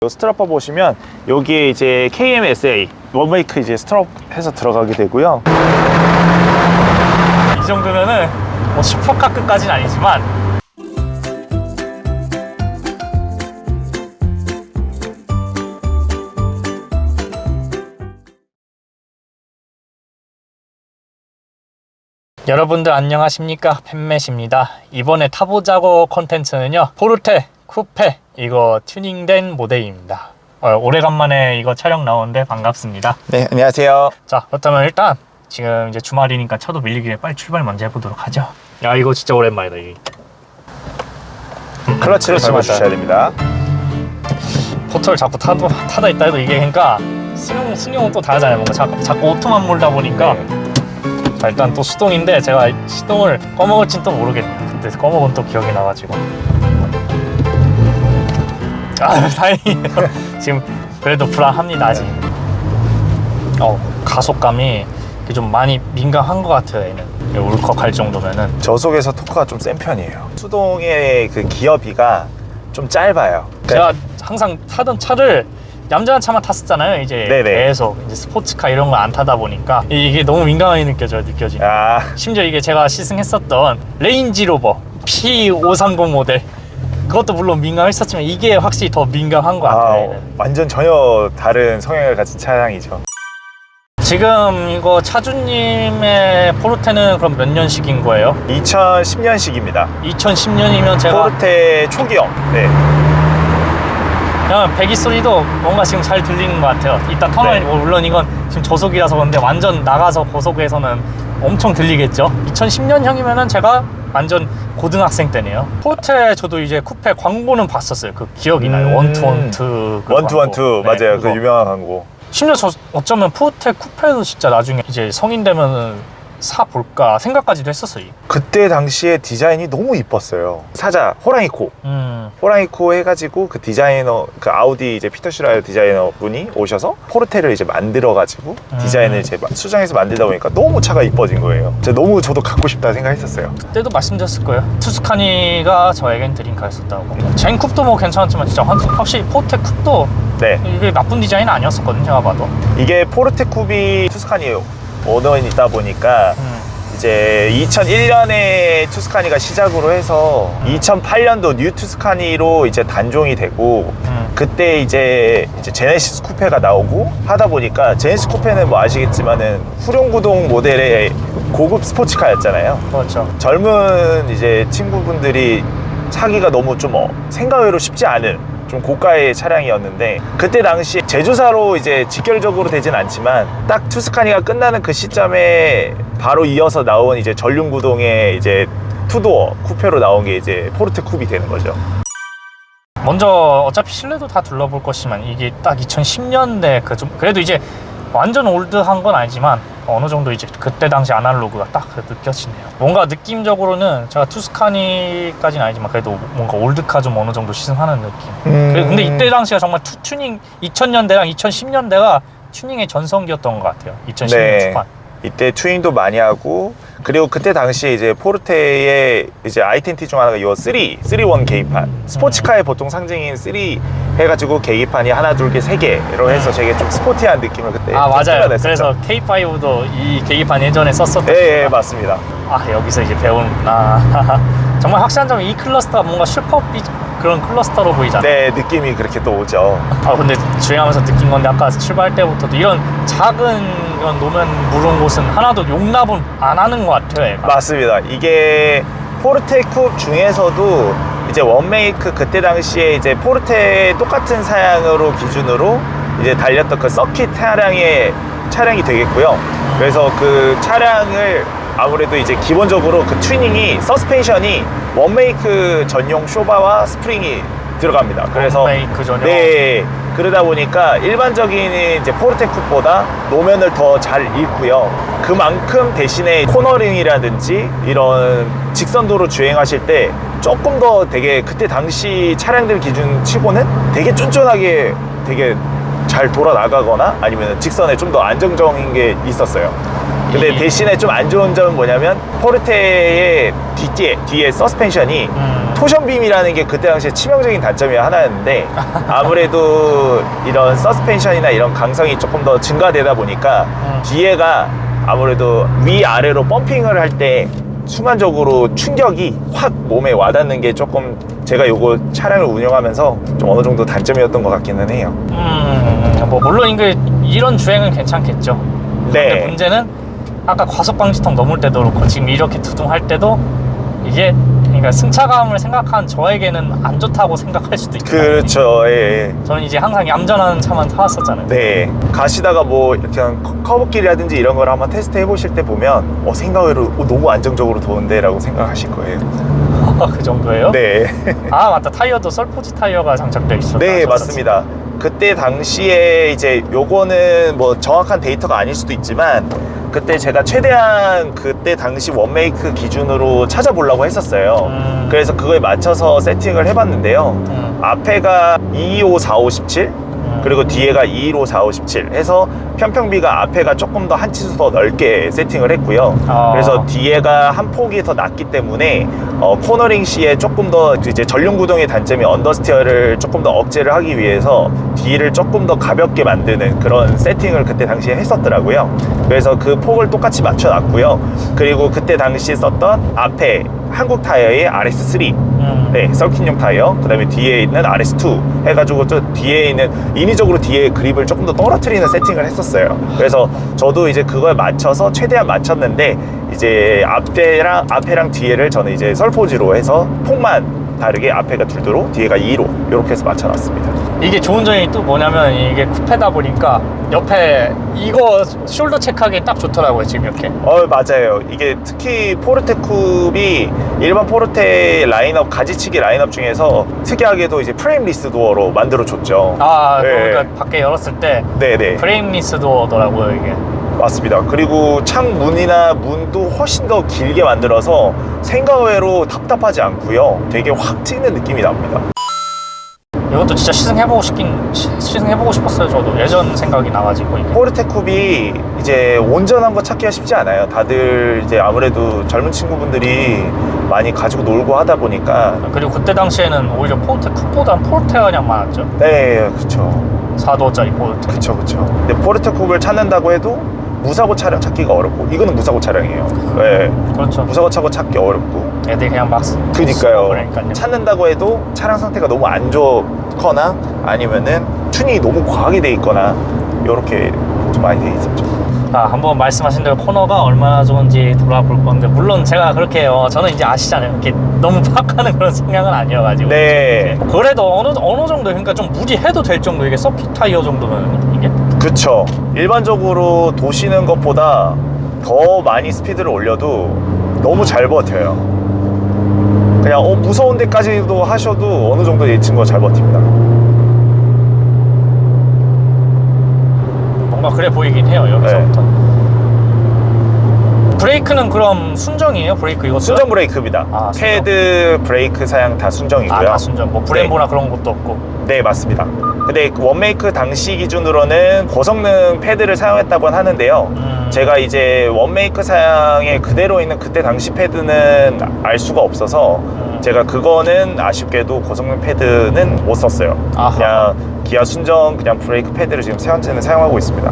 스트럿바 보시면 여기에 이제 KMSA 원메이크 이제 스트럿 해서 들어가게 되고요. 이 정도면은 뭐 슈퍼카급까지는 아니지만 여러분들 안녕하십니까, 팬맷입니다. 이번에 타보자고 콘텐츠는요, 포르테 쿠페 이거 튜닝된 모델입니다. 오래간만에 이거 촬영 나오는데 반갑습니다. 네, 안녕하세요. 자, 그렇다면 일단 지금 이제 주말이니까 차도 밀리기에 빨리 출발 먼저 해보도록 하죠. 야, 이거 진짜 오랜만이다. 이게 클러치를 밟아주셔야 됩니다. 포터를 자꾸 타다 있다 해도 이게 그러니까 승용은 또 다르잖아요. 뭔가 자꾸 오토만 몰다 보니까. 네. 자, 일단 또 수동인데 제가 시동을 꺼먹을진 또 모르겠네요. 그때 꺼먹은 또 기억이 나가지고. 아, 다행이에요. 지금 그래도 불안합니다, 아직. 가속감이 좀 많이 민감한 것 같아요, 얘는. 울컥할 정도면은. 저속에서 토크가 좀 센 편이에요. 수동의 그 기어비가 좀 짧아요. 제가 항상 타던 차를 얌전한 차만 탔었잖아요. 이제 네네. 계속 이제 스포츠카 이런 거 안 타다 보니까 이게 너무 민감하게 느껴지는. 심지어 이게 제가 시승했었던 레인지로버 P530 모델, 그것도 물론 민감했었지만 이게 확실히 더 민감한 것 같아요. 완전 전혀 다른 성향을 가진 차량이죠. 지금 이거 차주님의 포르테는 그럼 몇 년식인 거예요? 2010년식입니다. 2010년이면 제가 포르테 초기형. 네. 그냥 배기 소리도 뭔가 지금 잘 들리는 것 같아요. 이따 터널, 네. 물론 이건 지금 저속이라서 그런데 완전 나가서 고속에서는 엄청 들리겠죠. 2010년형이면은 제가 완전 고등학생 때네요. 포르테 저도 이제 쿠페 광고는 봤었어요. 그 기억이 나요. 원투원투. 원투원투 맞아요. 그 유명한 광고. 심지어 저 어쩌면 포르테 쿠페도 진짜 나중에 이제 성인 되면은 사볼까 생각까지도 했었어요. 그때 당시에 디자인이 너무 이뻤어요. 사자 호랑이코. 호랑이코 해가지고 그 디자이너, 그 아우디 이제 피터 슈라이어 디자이너 분이 오셔서 포르테를 이제 만들어가지고 디자인을 이제 수정해서 만들다 보니까 너무 차가 이뻐진 거예요. 저도 갖고 싶다 생각했었어요. 그때도 말씀드렸을 거예요. 투스카니가 저에겐 드림카였었다고. 젠 쿱도 뭐 괜찮았지만 진짜 확실히 포르테 쿱도 네. 이게 나쁜 디자인 아니었었거든요, 제가 봐도. 이게 포르테 쿱이 투스카니 오너이다 보니까 이제 2001년에 투스카니가 시작으로 해서 2008년도 뉴 투스카니로 이제 단종이 되고 그때 이제 제네시스 쿠페가 나오고 하다 보니까 제네시스 쿠페는 뭐 아시겠지만은 후륜구동 모델의 고급 스포츠카였잖아요. 그렇죠. 젊은 이제 친구분들이 사기가 너무 좀 생각외로 쉽지 않은 좀 고가의 차량이었는데 그때 당시 제조사로 이제 직결적으로 되진 않지만 딱 투스카니가 끝나는 그 시점에 바로 이어서 나온 이제 전륜구동의 이제 투도어 쿠페로 나온 게 이제 포르테 쿱이 되는 거죠. 먼저 어차피 실내도 다 둘러볼 것이지만 이게 딱 2010년대 그래도 이제 완전 올드한 건 아니지만 어느 정도 이제 그때 당시 아날로그가 딱 느껴지네요. 뭔가 느낌적으로는 제가 투스카니까지는 아니지만 그래도 뭔가 올드카 좀 어느 정도 시승하는 느낌. 근데 이때 당시가 정말 튜닝 2000년대랑 2010년대가 튜닝의 전성기였던 것 같아요. 2010년 네. 초반. 이때 튜닝도 많이 하고 그리고 그때 당시에 이제 포르테의 이제 아이덴티 중 하나가 이 3-1 계기판. 스포츠카의 보통 상징인 3 해가지고 계기판이 하나, 둘 개, 세 개로 해서 되게 좀 스포티한 느낌을 그때 맞아요. 그래서 K5도 이 계기판 예전에 썼었던. 네, 맞습니다. 여기서 이제 배우는구나. 정말 확실한 점은 이 클러스터가 뭔가 그런 클러스터로 보이잖아요. 네, 느낌이 그렇게 또 오죠. 근데 주행하면서 느낀 건데 아까 출발할 때부터도 이런 작은 이런 노면 무른 곳은 하나도 용납을 안 하는 것 같아요, 얘가. 맞습니다. 이게 포르테 쿱 중에서도 이제 원메이크 그때 당시에 이제 포르테 똑같은 사양으로 기준으로 이제 달렸던 그 서킷 차량이 되겠고요. 그래서 그 차량을 아무래도 이제 기본적으로 그 튜닝이 서스펜션이 원메이크 전용 쇼바와 스프링이 들어갑니다. 그래서 원메이크 전용. 네, 그러다 보니까 일반적인 이제 포르테 쿱보다 노면을 더 잘 읽고요. 그만큼 대신에 코너링이라든지 이런 직선도로 주행하실 때 조금 더 되게 그때 당시 차량들 기준 치고는 되게 쫀쫀하게 되게 잘 돌아 나가거나 아니면 직선에 좀 더 안정적인 게 있었어요. 근데 대신에 좀 안 좋은 점은 뭐냐면 포르테의 뒤에 서스펜션이 토션빔이라는 게 그때 당시에 치명적인 단점이 하나였는데 아무래도 이런 서스펜션이나 이런 강성이 조금 더 증가되다 보니까 뒤에가 아무래도 위아래로 펌핑을 할 때 순간적으로 충격이 확 몸에 와닿는 게 조금 제가 요거 차량을 운영하면서 좀 어느 정도 단점이었던 것 같기는 해요. 뭐 물론 이런 주행은 괜찮겠죠. 근데 네. 문제는 아까 과속 방지턱 넘을 때도 그렇고 지금 이렇게 두둥할 때도 이게 그러니까 승차감을 생각한 저에게는 안 좋다고 생각할 수도 있거든요. 그렇죠. 예. 저는 이제 항상 얌전한 차만 타왔었잖아요. 네. 가시다가 뭐 이렇게 커브길이라든지 이런 걸 한번 테스트 해보실 때 보면 생각외로 너무 안정적으로 도는데 라고 생각하실 거예요. 그 정도예요? 네. 아 맞다, 타이어도 썰포지 타이어가 장착되어 있었다. 네, 맞습니다. 그때 당시에 이제 요거는 뭐 정확한 데이터가 아닐 수도 있지만 그때 제가 최대한 그때 당시 원메이크 기준으로 찾아보려고 했었어요. 그래서 그거에 맞춰서 세팅을 해봤는데요. 앞에가 225-457 그리고 뒤에가 215-457 해서 편평비가 앞에가 조금 더 한 치수 더 넓게 세팅을 했고요. 그래서 뒤에가 한 폭이 더 낮기 때문에 코너링 시에 조금 더 이제 전륜 구동의 단점이 언더스티어를 조금 더 억제를 하기 위해서 뒤를 조금 더 가볍게 만드는 그런 세팅을 그때 당시에 했었더라고요. 그래서 그 폭을 똑같이 맞춰놨고요. 그리고 그때 당시 썼던 앞에 한국 타이어의 RS3 네, 서킷용 타이어, 그 다음에 뒤에 있는 RS2 해가지고 저 뒤에 있는 인위적으로 뒤에 그립을 조금 더 떨어뜨리는 세팅을 했었어요. 그래서 저도 이제 그거에 맞춰서 최대한 맞췄는데 이제 앞에랑 뒤에를 저는 이제 설포지로 해서 폭만 다르게 앞에가 2도로 뒤에가 2로 이렇게 해서 맞춰놨습니다. 이게 좋은 점이 또 뭐냐면 이게 쿠페다 보니까 옆에 이거 숄더 체크하기 딱 좋더라고요. 지금 이렇게 맞아요. 이게 특히 포르테 쿱이 일반 포르테 라인업 가지치기 라인업 중에서 특이하게도 이제 프레임리스 도어로 만들어줬죠. 네. 그러니까 밖에 열었을 때 네네. 프레임리스 도어더라고요 이게. 맞습니다. 그리고 창문이나 문도 훨씬 더 길게 만들어서 생각외로 답답하지 않고요. 되게 확 튀는 느낌이 납니다. 이것도 진짜 시승해보고 싶었어요. 저도 예전 생각이 나가지고 이게. 포르테 쿱이 이제 온전한 거 찾기가 쉽지 않아요. 다들 이제 아무래도 젊은 친구분들이 많이 가지고 놀고 하다 보니까. 그리고 그때 당시에는 오히려 포르테 쿱보단 포르테가 그냥 많았죠. 네, 그렇죠. 4도짜리 포르테. 그렇죠. 근데 포르테 쿱을 찾는다고 해도 무사고 차량 찾기가 어렵고, 이거는 무사고 차량이에요. 네. 그렇죠. 무사고 차고 찾기 어렵고. 애들이 그냥 막 그니까요. 그러니까요. 찾는다고 해도 차량 상태가 너무 안 좋거나 아니면은 튜닝이 너무 과하게 돼 있거나 이렇게 좀 많이 돼 있었죠. 한번 말씀하신 대로 코너가 얼마나 좋은지 돌아볼 건데, 물론 제가 그렇게 저는 이제 아시잖아요. 이렇게 너무 파악하는 그런 성향은 아니어가지고. 네. 그래도 어느 정도, 그러니까 좀 무리해도 될 정도, 이게 서킷 타이어 정도면 이게. 그쵸. 일반적으로 도시는 것보다 더 많이 스피드를 올려도 너무 잘 버텨요. 그냥 무서운 데까지도 하셔도 어느 정도 이 친구가 잘 버팁니다. 뭔가 그래 보이긴 해요 여기서부터. 브레이크는 그럼 순정이에요? 브레이크 이것도? 순정 브레이크입니다. 순정. 패드, 브레이크 사양 다 순정이고요. 다 순정. 뭐 브렘보나 그런 것도 없고. 네, 맞습니다. 근데 원메이크 당시 기준으로는 고성능 패드를 사용했다고 하는데요. 제가 이제 원메이크 사양에 그대로 있는 그때 당시 패드는 알 수가 없어서 제가 그거는 아쉽게도 고성능 패드는 못 썼어요. 아하. 그냥 기아 순정 그냥 브레이크 패드를 지금 현재는 사용하고 있습니다.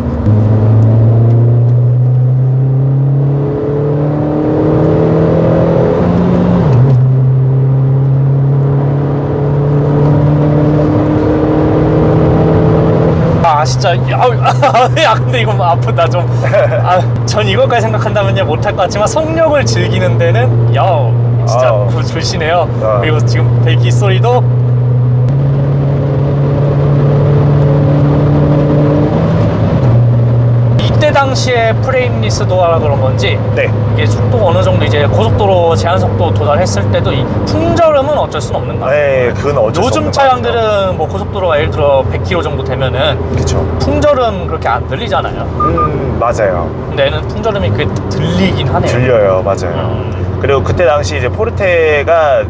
진짜 야 근데 이거 아프다 좀. 전 이것까지 생각한다면요 못할 것 같지만 속력을 즐기는 데는 진짜 좋으시네요. 그리고 지금 배기 소리도 이때 당시에 프레임리스 도어라 그런 건지 네. 이게 속도가 어느 정도 이제 고속도로 제한 속도 도달했을 때도 이 풍절음은 어쩔 수는 없는 거 같아요. 네, 그건 어쩔 수 요즘 없는 차량들은 뭐 고속도로가 예를 들어 100km 정도 되면은 그쵸. 풍절음 그렇게 안 들리잖아요. 맞아요. 근데 얘는 풍절음이 그 들리긴 하네요. 들려요. 맞아요. 그리고 그때 당시 이제 포르테가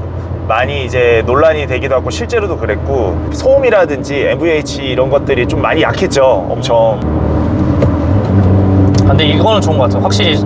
많이 이제 논란이 되기도 하고 실제로도 그랬고 소음이라든지 MVH 이런 것들이 좀 많이 약했죠. 엄청. 근데 이거는 좋은 것 같아요. 확실히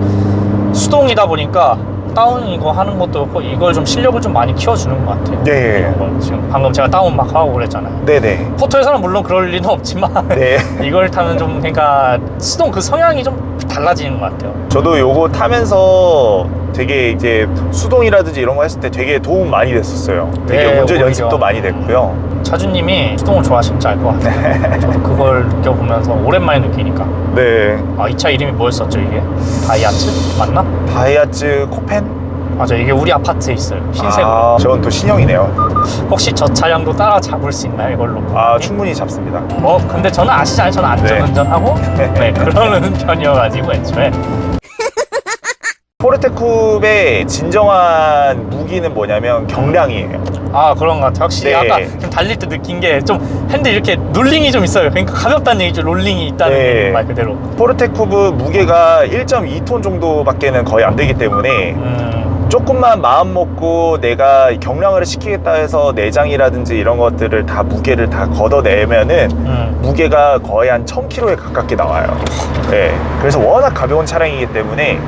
수동이다 보니까 다운 이거 하는 것도 그렇고 이걸 좀 실력을 좀 많이 키워주는 것 같아요. 네. 이런 건 지금 방금 제가 다운 막 하고 그랬잖아요. 네네. 포토에서는 물론 그럴 리는 없지만 네. 이걸 타면 좀 그러니까 수동 그 성향이 좀 달라지는 것 같아요. 저도 요거 타면서 되게 이제 수동이라든지 이런 거 했을 때 되게 도움 많이 됐었어요. 되게 네, 운전 오히려. 연습도 많이 됐고요. 차주님이 수동을 좋아하시면 알 것 같아요. 저도 그걸 느껴보면서 오랜만에 느끼니까. 네. 아, 이 차 이름이 뭐였었죠 이게? 다이아츠? 맞나? 다이아츠 코펜? 맞아, 이게 우리 아파트에 있어요. 흰색으로. 아, 저건 또 신형이네요. 혹시 저 차량도 따라 잡을 수 있나요 이걸로? 아, 충분히 잡습니다. 근데 저는 아시잖아요. 저는 안전운전하고 네, 그러는 편이어가지고 애초에. 포르테쿱의 진정한 무기는 뭐냐면 경량이에요. 아, 그런 것 같아요. 확실히 네. 아까 좀 달릴 때 느낀 게 좀 핸들 이렇게 롤링이 좀 있어요. 그러니까 가볍다는 얘기죠. 롤링이 있다는 네. 얘기 말 그대로. 포르테쿱 무게가 1.2톤 정도밖에는 거의 안 되기 때문에 조금만 마음 먹고 내가 경량을 시키겠다 해서 내장이라든지 이런 것들을 다 무게를 다 걷어내면은 무게가 거의 한 1000kg에 가깝게 나와요. 네. 그래서 워낙 가벼운 차량이기 때문에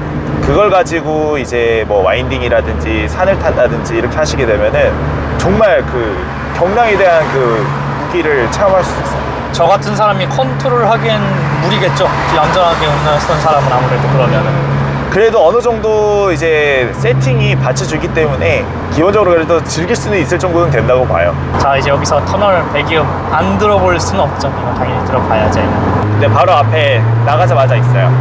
그걸 가지고 이제 뭐 와인딩이라든지 산을 탄다든지 이렇게 하시게 되면은 정말 그 경량에 대한 그 무기를 체험할 수 있어요. 저 같은 사람이 컨트롤 하기엔 무리겠죠. 얌전하게 운전했던 사람은 아무래도 그러면은. 그래도 어느 정도 이제 세팅이 받쳐주기 때문에 기본적으로 그래도 즐길 수는 있을 정도는 된다고 봐요. 자, 이제 여기서 터널 배기음 안 들어볼 수는 없죠. 이건 당연히 들어봐야지. 근데 바로 앞에 나가자마자 있어요.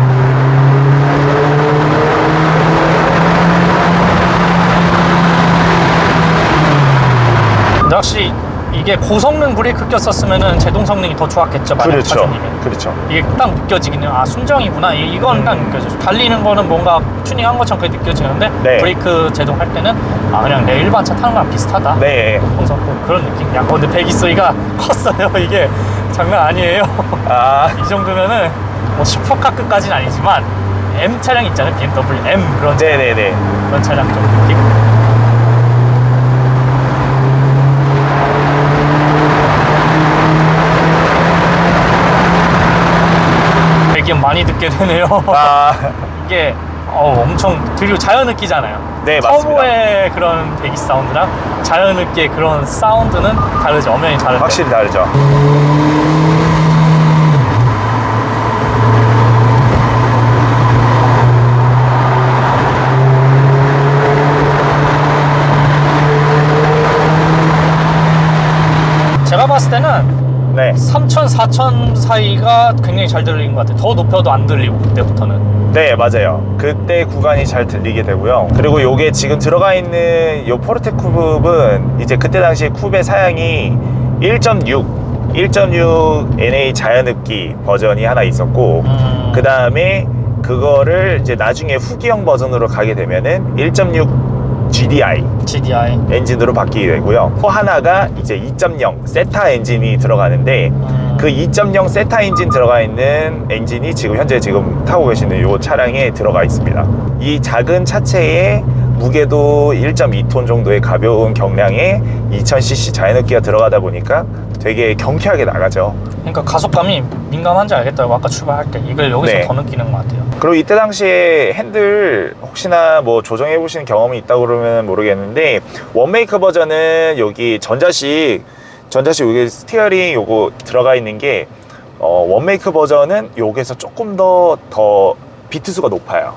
근데 확실히 이게 고성능 브레이크 꼈었으면은 제동 성능이 더 좋았겠죠. 만약 그렇죠. 차주님이. 그렇죠. 이게 딱 느껴지긴 해요. 아, 순정이구나. 이건 딱 느껴져요. 달리는 거는 뭔가 튜닝한 것처럼 그게 느껴지는데 네. 브레이크 제동할 때는 아, 그냥 내 일반 차 타는 거랑 비슷하다. 네. 그래서 그런 느낌. 야, 근데 배기 소리가 컸어요. 이게 장난 아니에요. 아, 이 정도면은 뭐 슈퍼카급까지는 아니지만 M 차량 있잖아요. BMW M 그런 차량. 네네네. 그런 차량 좀 느낌. 배기음 많이 듣게 되네요. 아, 이게 엄청 그리고 자연흡기잖아요. 네, 맞습니다. 터보의 그런 배기 사운드랑 자연흡기의 그런 사운드는 다르죠. 엄연히 다르죠. 확실히 다르죠. 제가 봤을 때는 네. 3,000, 4,000 사이가 굉장히 잘 들리는 것 같아요. 더 높여도 안 들리고 그때부터는. 네, 맞아요. 그때 구간이 잘 들리게 되고요. 그리고 요게 지금 들어가 있는 요 포르테쿱은 이제 그때 당시에 쿱의 사양이 1.6 NA 자연흡기 버전이 하나 있었고, 그 다음에 그거를 이제 나중에 후기형 버전으로 가게 되면은 1.6 GDI 엔진으로 바뀌게 되고요. 또 하나가 이제 2.0 세타 엔진이 들어가는데 그 2.0 세타 엔진 들어가 있는 엔진이 지금 현재 지금 타고 계시는 이 차량에 들어가 있습니다. 이 작은 차체에 무게도 1.2톤 정도의 가벼운 경량에 2000cc 자연흡기가 들어가다 보니까 되게 경쾌하게 나가죠. 그러니까 가속감이 민감한지 알겠다고 아까 출발할 때 이걸 여기서 네. 더 느끼는 것 같아요. 그리고 이때 당시에 핸들 혹시나 뭐 조정해 보시는 경험이 있다고 그러면 모르겠는데 원메이크 버전은 여기 전자식 여기 스티어링 요거 들어가 있는 게 원메이크 버전은 여기서 조금 더 비트수가 높아요.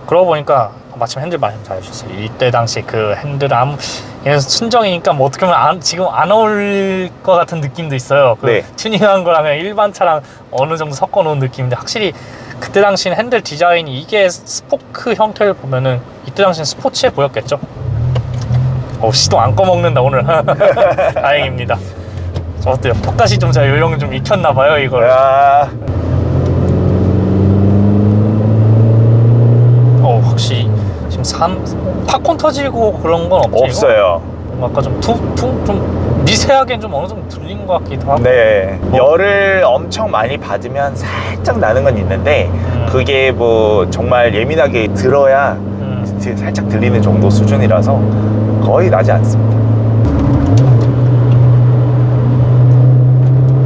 그러고 보니까 마침 핸들 말씀 잘해주셨어요. 이때 당시 그 핸들 순정이니까 뭐 어떻게 보면 지금 안 어울릴 것 같은 느낌도 있어요. 그 네. 튜닝한 거랑 그냥 일반 차랑 어느 정도 섞어놓은 느낌인데 확실히 그때 당시는 핸들 디자인이 이게 스포크 형태를 보면은 이때 당시는 스포츠해 보였겠죠. 시동 안 꺼먹는다 오늘. 다행입니다. 저 어때요? 폭다시 좀 제가 요령 좀 익혔나 봐요 이걸. 확실히 지금 팝콘 터지고 그런 건 없죠? 없어요. 아까 좀 좀 미세하게 좀 어느 정도 들린 것 같기도 하고. 네. 열을 엄청 많이 받으면 살짝 나는 건 있는데 그게 뭐 정말 예민하게 들어야 살짝 들리는 정도 수준이라서 거의 나지 않습니다.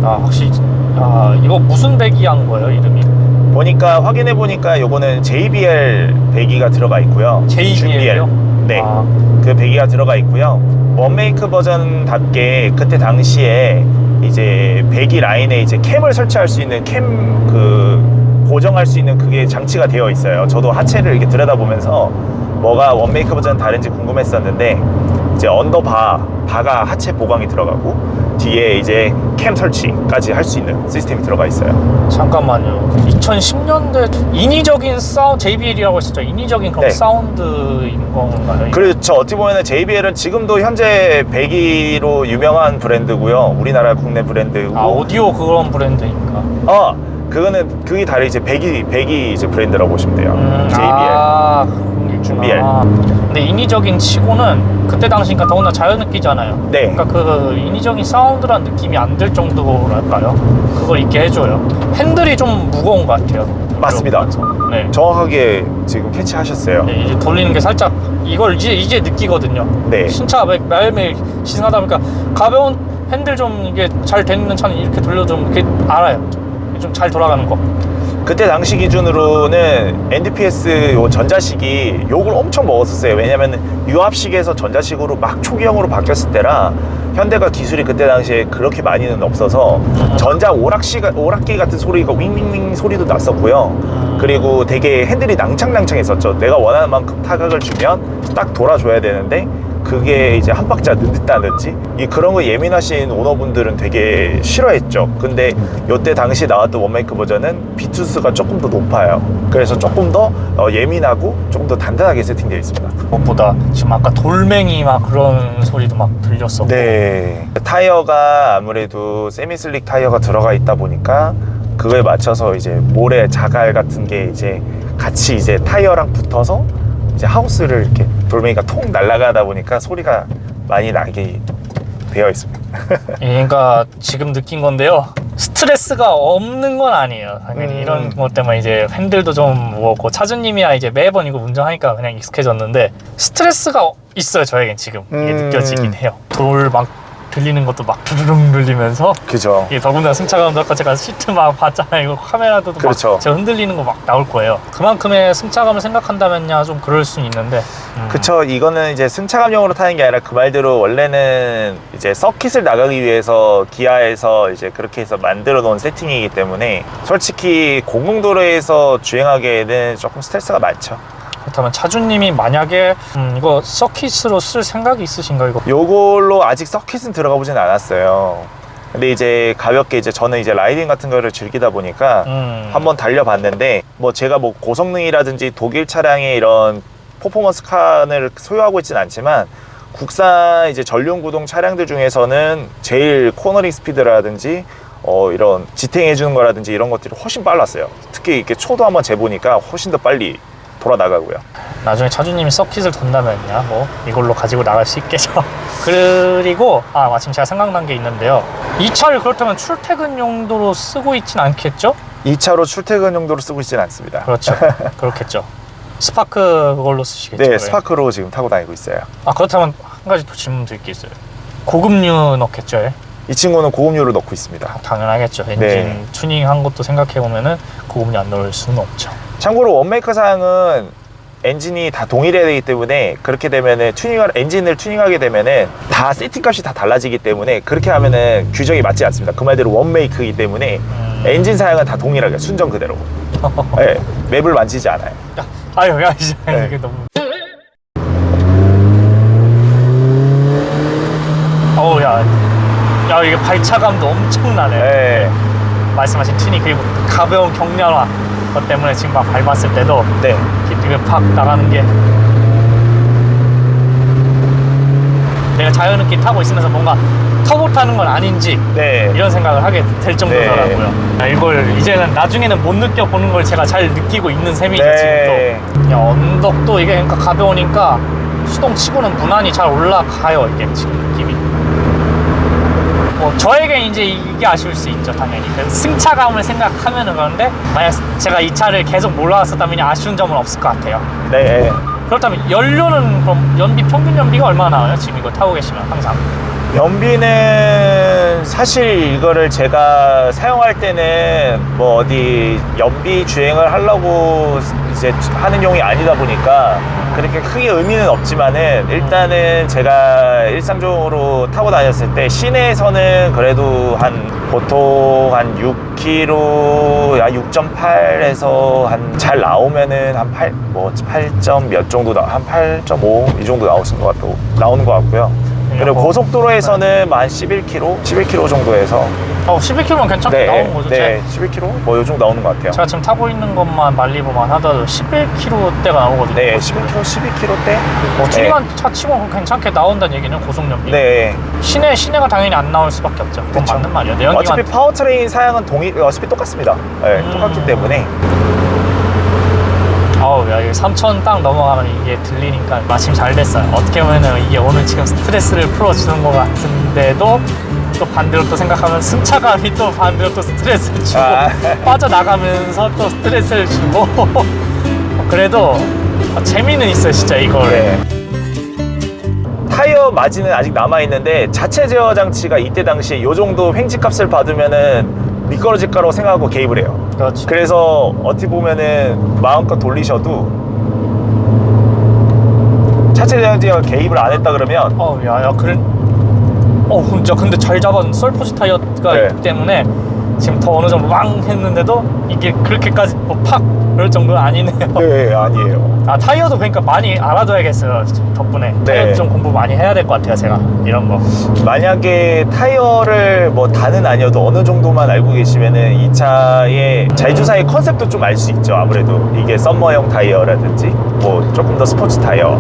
확실히 이거 무슨 배기 한 거예요 이름이? 보니까 확인해 보니까 요거는 JBL 배기가 들어가 있고요. JBL요? 네. 아. 그 배기가 들어가 있고요. 원메이크 버전답게 그때 당시에 이제 배기 라인에 이제 캠을 설치할 수 있는 캠 고정할 수 있는 그게 장치가 되어 있어요. 저도 하체를 이렇게 들여다보면서 뭐가 원메이크 버전 다른지 궁금했었는데 이제 바가 하체 보강이 들어가고 뒤에 이제 캠 설치까지 할 수 있는 시스템이 들어가 있어요. 잠깐만요. 2010년대 인위적인 JBL이라고 했었죠. 인위적인 그런 네. 사운드인 건가요? 그렇죠. 어떻게 보면 JBL은 지금도 현재 배기로 유명한 브랜드고요. 우리나라 국내 브랜드고. 아, 오디오 그런 브랜드니까. 그게 다른 이제 배기 이제 브랜드라고 보시면 돼요. JBL. 아, 그런 게 있구나. 준비할. 근데 인위적인 치고는 그때 당시니까 더구나 자연느끼잖아요. 네. 그러니까 그 인위적인 사운드란 느낌이 안 들 정도랄까요? 그걸 있게 해줘요. 핸들이 좀 무거운 것 같아요. 맞습니다. 네. 정확하게 지금 캐치하셨어요. 네, 이제 돌리는 게 살짝 이걸 이제 느끼거든요. 네. 신차 매일매일 시승하다 보니까 가벼운 핸들 좀 이게 잘 되는 차는 이렇게 돌려주면 이렇게 알아요. 좀 잘 돌아가는 거. 그때 당시 기준으로는 NDPS 요 전자식이 욕을 엄청 먹었었어요. 왜냐면 유압식에서 전자식으로 막 초기형으로 바뀌었을 때라 현대가 기술이 그때 당시에 그렇게 많이는 없어서 전자 오락기 같은 소리가 윙윙윙 소리도 났었고요. 그리고 되게 핸들이 낭창낭창했었죠. 내가 원하는 만큼 타각을 주면 딱 돌아줘야 되는데 그게 이제 한 박자 늦다든지 그런 거 예민하신 오너분들은 되게 싫어했죠. 근데 요때 당시 나왔던 원메이크 버전은 비투스가 조금 더 높아요. 그래서 조금 더 예민하고 조금 더 단단하게 세팅되어 있습니다. 무엇보다 지금 아까 돌멩이 막 그런 소리도 막 들렸었고. 네. 타이어가 아무래도 세미슬릭 타이어가 들어가 있다 보니까 그거에 맞춰서 이제 모래 자갈 같은 게 이제 같이 이제 타이어랑 붙어서 이제 하우스를 이렇게 돌멩이가 통 날아가다 보니까 소리가 많이 나게 되어 있습니다. 그러니까 지금 느낀 건데요. 스트레스가 없는 건 아니에요. 당연히 이런 것 때문에 이제 핸들도 좀 무겁고 차주님이야 이제 매번 이거 운전하니까 그냥 익숙해졌는데 스트레스가 있어요. 저에겐 지금 이게 느껴지긴 해요. 돌 막 들리는 것도 막 두루룽 들리면서 그죠. 이게 더군다나 승차감도 아까 제가 시트 막 봤잖아요. 이거 카메라도 그렇죠. 막 제가 흔들리는 거 막 나올 거예요. 그만큼의 승차감을 생각한다면야 좀 그럴 수는 있는데 그쵸. 이거는 이제 승차감용으로 타는 게 아니라 그 말대로 원래는 이제 서킷을 나가기 위해서 기아에서 이제 그렇게 해서 만들어 놓은 세팅이기 때문에 솔직히 공공도로에서 주행하기에는 조금 스트레스가 많죠. 그렇다면 차주님이 만약에 이거 서킷으로 쓸 생각이 있으신가요? 이거? 요걸로 아직 서킷은 들어가 보진 않았어요. 근데 이제 가볍게 이제 저는 이제 라이딩 같은 거를 즐기다 보니까 한번 달려봤는데 뭐 제가 뭐 고성능이라든지 독일 차량의 이런 퍼포먼스 카를 소유하고 있진 않지만 국산 이제 전륜 구동 차량들 중에서는 제일 코너링 스피드라든지 이런 지탱해 주는 거라든지 이런 것들이 훨씬 빨랐어요. 특히 이렇게 초도 한번 재보니까 훨씬 더 빨리 돌아 나가고요. 나중에 차주님이 서킷을 돈다면야 뭐 이걸로 가지고 나갈 수 있겠죠. 그리고 마침 제가 생각난 게 있는데요. 이 차를 그렇다면 출퇴근 용도로 쓰고 있진 않겠죠? 이 차로 출퇴근 용도로 쓰고 있지는 않습니다. 그렇죠. 그렇겠죠. 스파크 그걸로 쓰시겠죠? 네, 그래. 스파크로 지금 타고 다니고 있어요. 그렇다면 한 가지 더 질문 드릴 게 있어요. 고급류 넣겠죠? 얘? 이 친구는 고급류를 넣고 있습니다. 당연하겠죠. 엔진 네. 튜닝한 것도 생각해보면은 고급류 안 넣을 수는 없죠. 참고로 원메이커 사양은 엔진이 다 동일해야 되기 때문에 그렇게 되면은 엔진을 튜닝하게 되면은 다 세팅값이 다 달라지기 때문에 그렇게 하면은 규정이 맞지 않습니다. 그 말대로 원메이크이기 때문에 엔진 사양은 다 동일하게 순정 그대로. 네, 맵을 만지지 않아요. 아유, 야, 이제 네. 이게 너무. 어우, 야, 이게 발차감도 엄청나네. 네. 말씀하신 튜닝 그리고 가벼운 경량화 것 때문에 지금 막 밟았을 때도 네. 이게 팍 나가는 게 내가 자연흡기 타고 있으면서 뭔가 터보 타는 건 아닌지 네. 이런 생각을 하게 될 정도더라고요. 이걸 이제는 나중에는 못 느껴보는 걸 제가 잘 느끼고 있는 셈이죠. 네. 지금도. 야, 언덕도 이게 그러니까 가벼우니까 수동 치고는 무난히 잘 올라가요. 이게 지금 느낌이. 저에겐 이제 이게 아쉬울 수 있죠, 당연히. 승차감을 생각하면은 그런데 만약 제가 이 차를 계속 몰아왔었다면 아쉬운 점은 없을 것 같아요. 네. 그렇다면 연료는 그럼 평균 연비가 얼마나 나와요? 지금 이거 타고 계시면 항상 연비는 사실 이거를 제가 사용할 때는 뭐 어디 연비 주행을 하려고 이제 하는 용이 아니다 보니까 그렇게 크게 의미는 없지만은 일단은 제가 일상적으로 타고 다녔을 때 시내에서는 그래도 보통 한 6km, 6.8에서 한 잘 나오면은 한 8점 몇 정도 한 8.5 이 정도 나오는 것 같고요. 그리고 고속도로에서는 한 11km 정도에서 11km면 괜찮게 나오는 거죠? 네, 11km? 뭐 요 정도 나오는 것 같아요. 제가 지금 타고 있는 것만 말리부만 하더라도 11km대가 나오거든요. 네, 11km, 12km대? 튜닝한 차 치고 괜찮게 나온다는 얘기는 고속연비. 네. 시내가 당연히 안 나올 수밖에 없죠. 그건 그쵸. 맞는 말이에요. 연기만 어차피 파워트레인 사양은 어차피 똑같습니다. 네, 똑같기 때문에. 아우, 야, 이게 3천 딱 넘어가면 이게 들리니까 마침 잘 됐어요. 어떻게 보면은 이게 오늘 지금 스트레스를 풀어주는 것 같은데도 또 반대로 또 생각하면 승차감이 또 반대로 또 스트레스를 주고 빠져나가면서 또 스트레스를 주고 그래도 재미는 있어요, 진짜 이걸. 네. 타이어 마진은 아직 남아있는데 자체 제어 장치가 이때 당시에 요 정도 횡지값을 받으면은 미끄러질 거라고 생각하고 개입을 해요. 그렇지. 그래서 어떻게 보면은 마음껏 돌리셔도 자체 제어가 개입을 안 했다 그러면 진짜 근데 잘 잡은 썰포지 타이어가 네. 있기 때문에 지금 더 어느 정도 왕 했는데도 이게 그렇게까지 팍 그럴 정도는 아니네요. 네, 아니에요. 타이어도 그러니까 많이 알아둬야겠어요. 덕분에 타이어 네. 좀 공부 많이 해야 될 것 같아요. 제가 이런 거. 만약에 타이어를 뭐 다는 아니어도 어느 정도만 알고 계시면은 이 차의 제조사의 컨셉도 좀 알 수 있죠. 아무래도 이게 썸머용 타이어라든지 뭐 조금 더 스포츠 타이어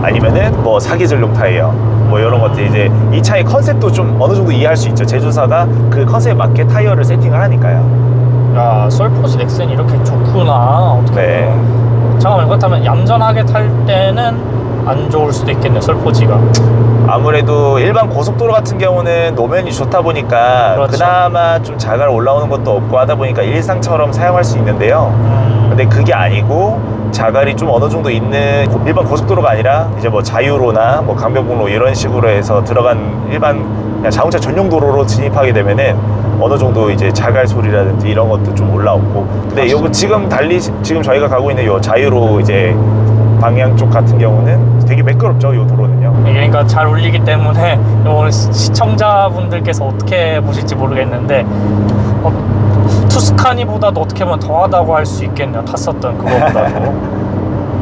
아니면은 뭐 사계절용 타이어 뭐 이런 것들 이제 이 차의 컨셉도 좀 어느 정도 이해할 수 있죠. 제조사가 그 컨셉에 맞게 타이어를 세팅을 하니까요. 야, 썰포지 넥센이 이렇게 좋구나. 어떻게? 네. 잠깐만, 그렇다면 얌전하게 탈 때는 안 좋을 수도 있겠네, 썰포지가. 아무래도 일반 고속도로 같은 경우는 노면이 좋다 보니까 그렇죠. 그나마 좀 자갈 올라오는 것도 없고 하다 보니까 일상처럼 사용할 수 있는데요. 근데 그게 아니고 자갈이 좀 어느 정도 있는 일반 고속도로가 아니라 이제 뭐 자유로나 뭐 강변북로 이런 식으로 해서 들어간 일반 그냥 자동차 전용 도로로 진입하게 되면은 어느 정도 이제 자갈 소리라든지 이런 것도 좀 올라오고. 근데 요거 지금 저희가 가고 있는 요 자유로 이제 방향 쪽 같은 경우는 되게 매끄럽죠, 요 도로는요. 그러니까 잘 울리기 때문에 오늘 시청자분들께서 어떻게 보실지 모르겠는데 투스카니보다도 어떻게 보면 더하다고 할 수 있겠네요. 탔었던 그거보다도.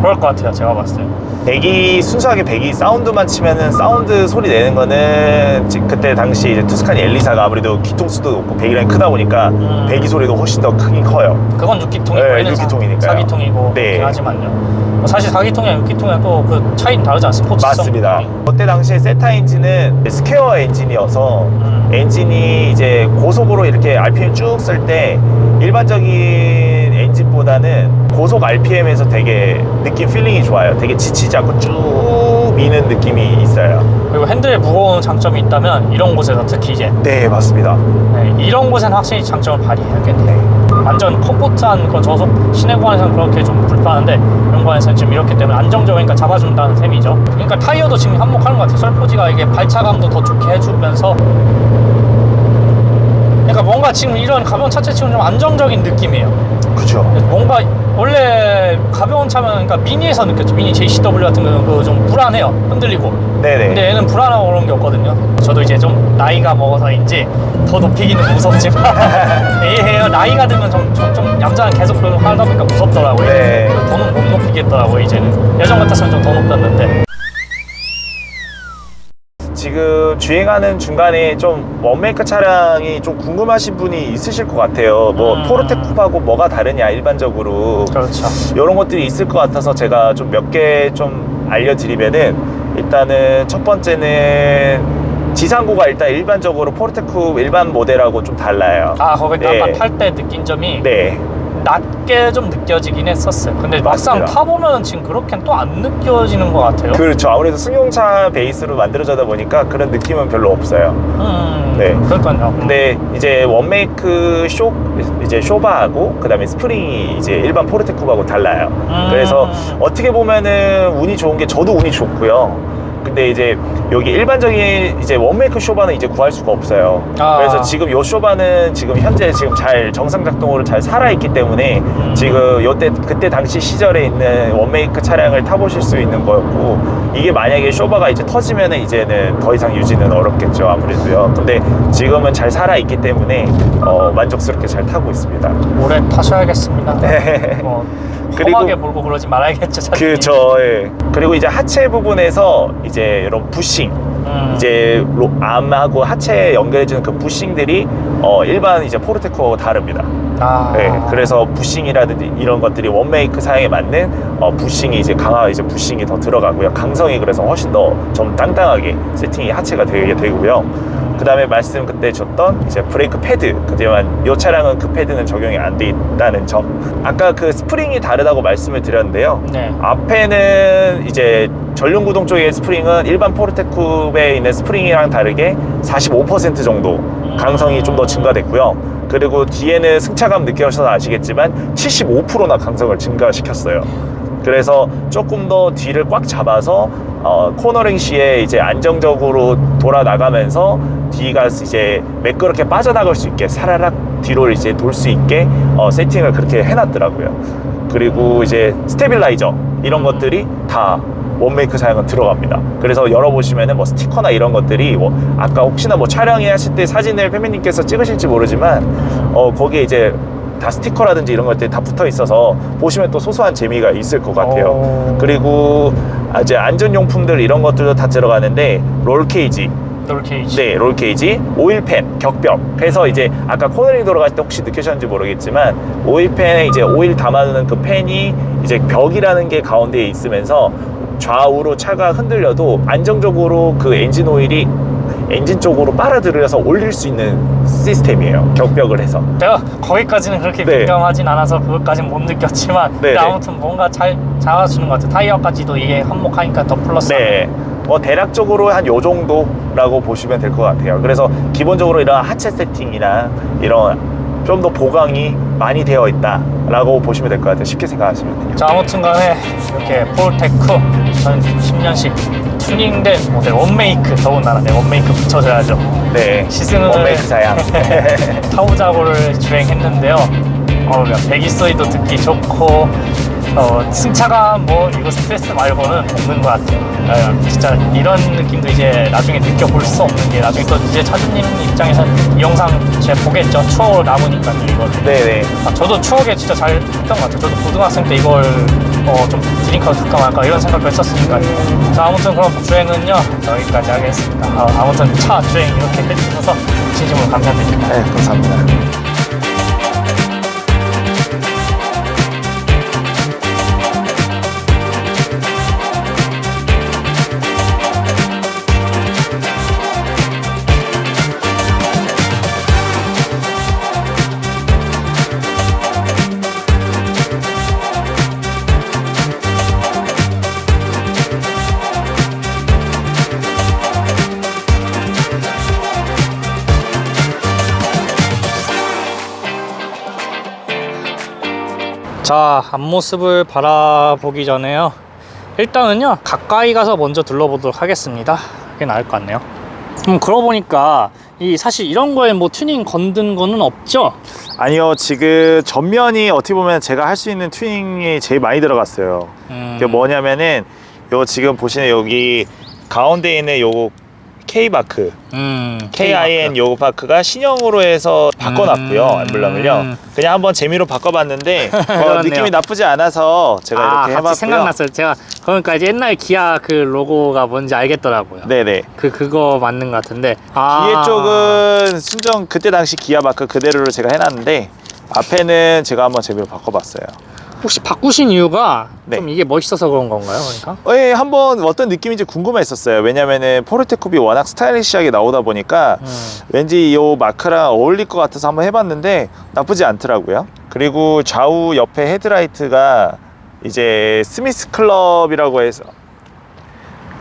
그럴 것 같아요, 제가 봤을 때. 순수하게 배기 사운드만 치면은 사운드 소리 내는 거는 그때 당시 이제 투스카니 엘리사가 아무래도 기통수도 높고 배기량이 크다 보니까 배기 소리도 훨씬 더 크긴 커요. 그건 6기통이고 네, 얘는 6기통이니까요. 4기통이고 네. 하지만요. 사실 4기통이랑 6기통이랑 또 그 차이는 다르잖아요. 스포츠성. 맞습니다. 그때 당시에 세타 엔진은 스퀘어 엔진이어서 엔진이 이제 고속으로 이렇게 RPM 쭉 쓸 때 일반적인 엔진보다는 고속 RPM에서 되게 필링이 좋아요. 되게 지치지 않고 쭉 미는 느낌이 있어요. 그리고 핸들에 무거운 장점이 있다면 이런 곳에서 특히 이제 네, 맞습니다. 이런 곳에는 확실히 장점을 발휘해야겠네요. 네. 완전 컴포트한 그런 저속 시내 구간에서는 그렇게 좀 불편한데 이런 구간에서는 지금 이렇기 때문에 안정적이니까 잡아준다는 셈이죠. 그러니까 타이어도 지금 한몫하는 것 같아요. 썰포지가 이게 발차감도 더 좋게 해주면서 그러니까 뭔가 지금 이런 가벼운 차체 치고는 좀 안정적인 느낌이에요. 그죠. 뭔가 원래 가벼운 차면 그러니까 미니에서 느꼈죠. 미니 JCW 같은 경우는 그 좀 불안해요. 흔들리고. 네네. 근데 얘는 불안하고 그런 게 없거든요. 저도 이제 좀 나이가 먹어서인지 더 높이기는 무섭지만 이해해요. 나이가 들면 좀 얌전한 계속 하다 보니까 무섭더라고요. 네. 더는 못 높이겠더라고요. 이제는 예전 같았으면 좀 더 높였는데. 지금 주행하는 중간에 좀 원메이커 차량이 좀 궁금하신 분이 있으실 것 같아요. 뭐 포르테 쿱하고 뭐가 다르냐 일반적으로 그렇죠. 이런 것들이 있을 것 같아서 제가 좀 몇 개 좀 알려드리면은 일단은 첫 번째는 지상고가 일단 일반적으로 포르테 쿱 일반 모델하고 좀 달라요. 거기 네. 아까 탈 때 느낀 점이 네. 낮게 좀 느껴지긴 했었어요. 근데 막상 맞습니다. 타보면 지금 그렇게는 또 안 느껴지는 것 같아요. 그렇죠. 아무래도 승용차 베이스로 만들어져다 보니까 그런 느낌은 별로 없어요. 네. 그러니까요. 근데 이제 원메이크 쇼바하고 그다음에 스프링이 이제 일반 포르테 쿱하고 달라요. 그래서 어떻게 보면은 운이 좋은 게 저도 운이 좋고요. 근데 이제 여기 일반적인 이제 원메이크 쇼바는 이제 구할 수가 없어요. 그래서 지금 요 쇼바는 지금 현재 지금 잘 정상 작동으로 잘 살아있기 때문에 지금 요때 그때 당시 시절에 있는 원메이크 차량을 타보실 수 있는 거였고, 이게 만약에 쇼바가 이제 터지면은 이제는 더 이상 유지는 어렵겠죠, 아무래도요. 근데 지금은 잘 살아있기 때문에 만족스럽게 잘 타고 있습니다. 오래 타셔야겠습니다. 네. 그리고 험하게 몰고 그러지 말아야겠죠. 차주님. 그쵸. 예. 그리고 이제 하체 부분에서 이제 이런 부싱, 이제 암하고 하체에 연결해주는 그 부싱들이 일반 이제 포르테코하고 다릅니다. 네, 그래서 부싱이라든지 이런 것들이 원메이크 사양에 맞는 부싱이 이제 강화 이제 부싱이 더 들어가고요. 강성이 그래서 훨씬 더 좀 땅땅하게 세팅이 하체가 되게 되고요. 그 다음에 말씀 그때 줬던 이제 브레이크 패드, 그지만 이 차량은 그 패드는 적용이 안 돼 있다는 점. 아까 그 스프링이 다르다고 말씀을 드렸는데요. 네. 앞에는 이제 전륜구동 쪽의 스프링은 일반 포르테쿱에 있는 스프링이랑 다르게 45% 정도 강성이 좀 더 증가됐고요. 그리고 뒤에는 승차감 느껴셔서 아시겠지만 75%나 강성을 증가시켰어요. 그래서 조금 더 뒤를 꽉 잡아서 코너링 시에 이제 안정적으로 돌아 나가면서 뒤가 이제 매끄럽게 빠져나갈 수 있게 사라락 뒤로 이제 돌 수 있게 세팅을 그렇게 해놨더라고요. 그리고 이제 스테빌라이저 이런 것들이 다 원메이크 사양은 들어갑니다. 그래서 열어보시면은 뭐 스티커나 이런 것들이 뭐 아까 혹시나 뭐 촬영회 하실 때 사진을 패미님께서 찍으실지 모르지만 거기에 이제 다 스티커라든지 이런 것들이 다 붙어 있어서 보시면 또 소소한 재미가 있을 것 같아요. 그리고 이제 안전용품들 이런 것들도 다 들어가는데 롤케이지, 네, 롤케이지, 오일팬, 격벽. 그래서 이제 아까 코너링 돌아갈 때 혹시 느끼셨는지 모르겠지만 오일팬에 이제 오일 담아두는 그 팬이 이제 벽이라는 게 가운데에 있으면서 좌우로 차가 흔들려도 안정적으로 그 엔진 오일이 엔진 쪽으로 빨아들여서 올릴 수 있는 시스템이에요. 격벽을 해서. 제가 거기까지는 그렇게 네. 민감하진 않아서 그것까지는 못 느꼈지만 네, 근데 아무튼 뭔가 잘 잡아주는 것 같아요. 타이어까지도 이게 한몫하니까 더 플러스. 네. 대략적으로 한 요 정도라고 보시면 될 것 같아요. 그래서 기본적으로 이런 하체 세팅이나 이런 좀 더 보강이 많이 되어 있다라고 보시면 될 것 같아요. 쉽게 생각하시면 돼요. 자, 아무튼 간에 이렇게 포르테쿠 2010년식 튜닝된 모델 원메이크, 더군다나 원메이크 붙여줘야죠. 네. 시승을 원메이크 사양. 타보자고를 주행했는데요. 배기 소리도 듣기 좋고 승차감 뭐 이거 스트레스 말고는 없는 것 같아요. 진짜 이런 느낌도 이제 나중에 느껴볼 수 없는 게 나중에 또 이제 차주님 입장에서는 이 영상 제가 보겠죠. 추억으로 남으니까요, 이걸. 네네. 저도 추억에 진짜 잘 했던 것 같아요. 저도 고등학생 때 이걸 좀 드링크로 줄까 말까 이런 생각도 했었으니까요. 자, 아무튼 그럼 주행은요 여기까지 하겠습니다. 아무튼 차 주행 이렇게 해주셔서 진심으로 감사드립니다. 네, 감사합니다. 자, 앞모습을 바라보기 전에요, 일단은요 가까이 가서 먼저 둘러보도록 하겠습니다. 그게 나을 것 같네요. 그러고 보니까 사실 이런 거에 뭐 튜닝 건든 거는 없죠? 아니요, 지금 전면이 어떻게 보면 제가 할 수 있는 튜닝이 제일 많이 들어갔어요. 그게 뭐냐면은 요 지금 보시는 여기 가운데 있는 요 K마크, KIN 요거 파크가 신형으로 해서 바꿔놨고요. 엠블럼을요. 그냥 한번 재미로 바꿔봤는데 느낌이 나쁘지 않아서 제가 이렇게 해봤고요. 생각났어요. 제가 그러니까 이제 옛날 기아 그 로고가 뭔지 알겠더라고요. 네네. 그거 맞는 것 같은데. 뒤에 쪽은 순정 그때 당시 기아 마크 그대로를 제가 해놨는데 앞에는 제가 한번 재미로 바꿔봤어요. 혹시 바꾸신 이유가 네. 좀 이게 멋있어서 그런 건가요? 그러니까? 예, 한번 어떤 느낌인지 궁금했었어요. 왜냐면은 포르테쿱이 워낙 스타일리시하게 나오다 보니까 왠지 이 마크랑 어울릴 것 같아서 한번 해봤는데 나쁘지 않더라고요. 그리고 좌우 옆에 헤드라이트가 이제 스미스 클럽이라고 해서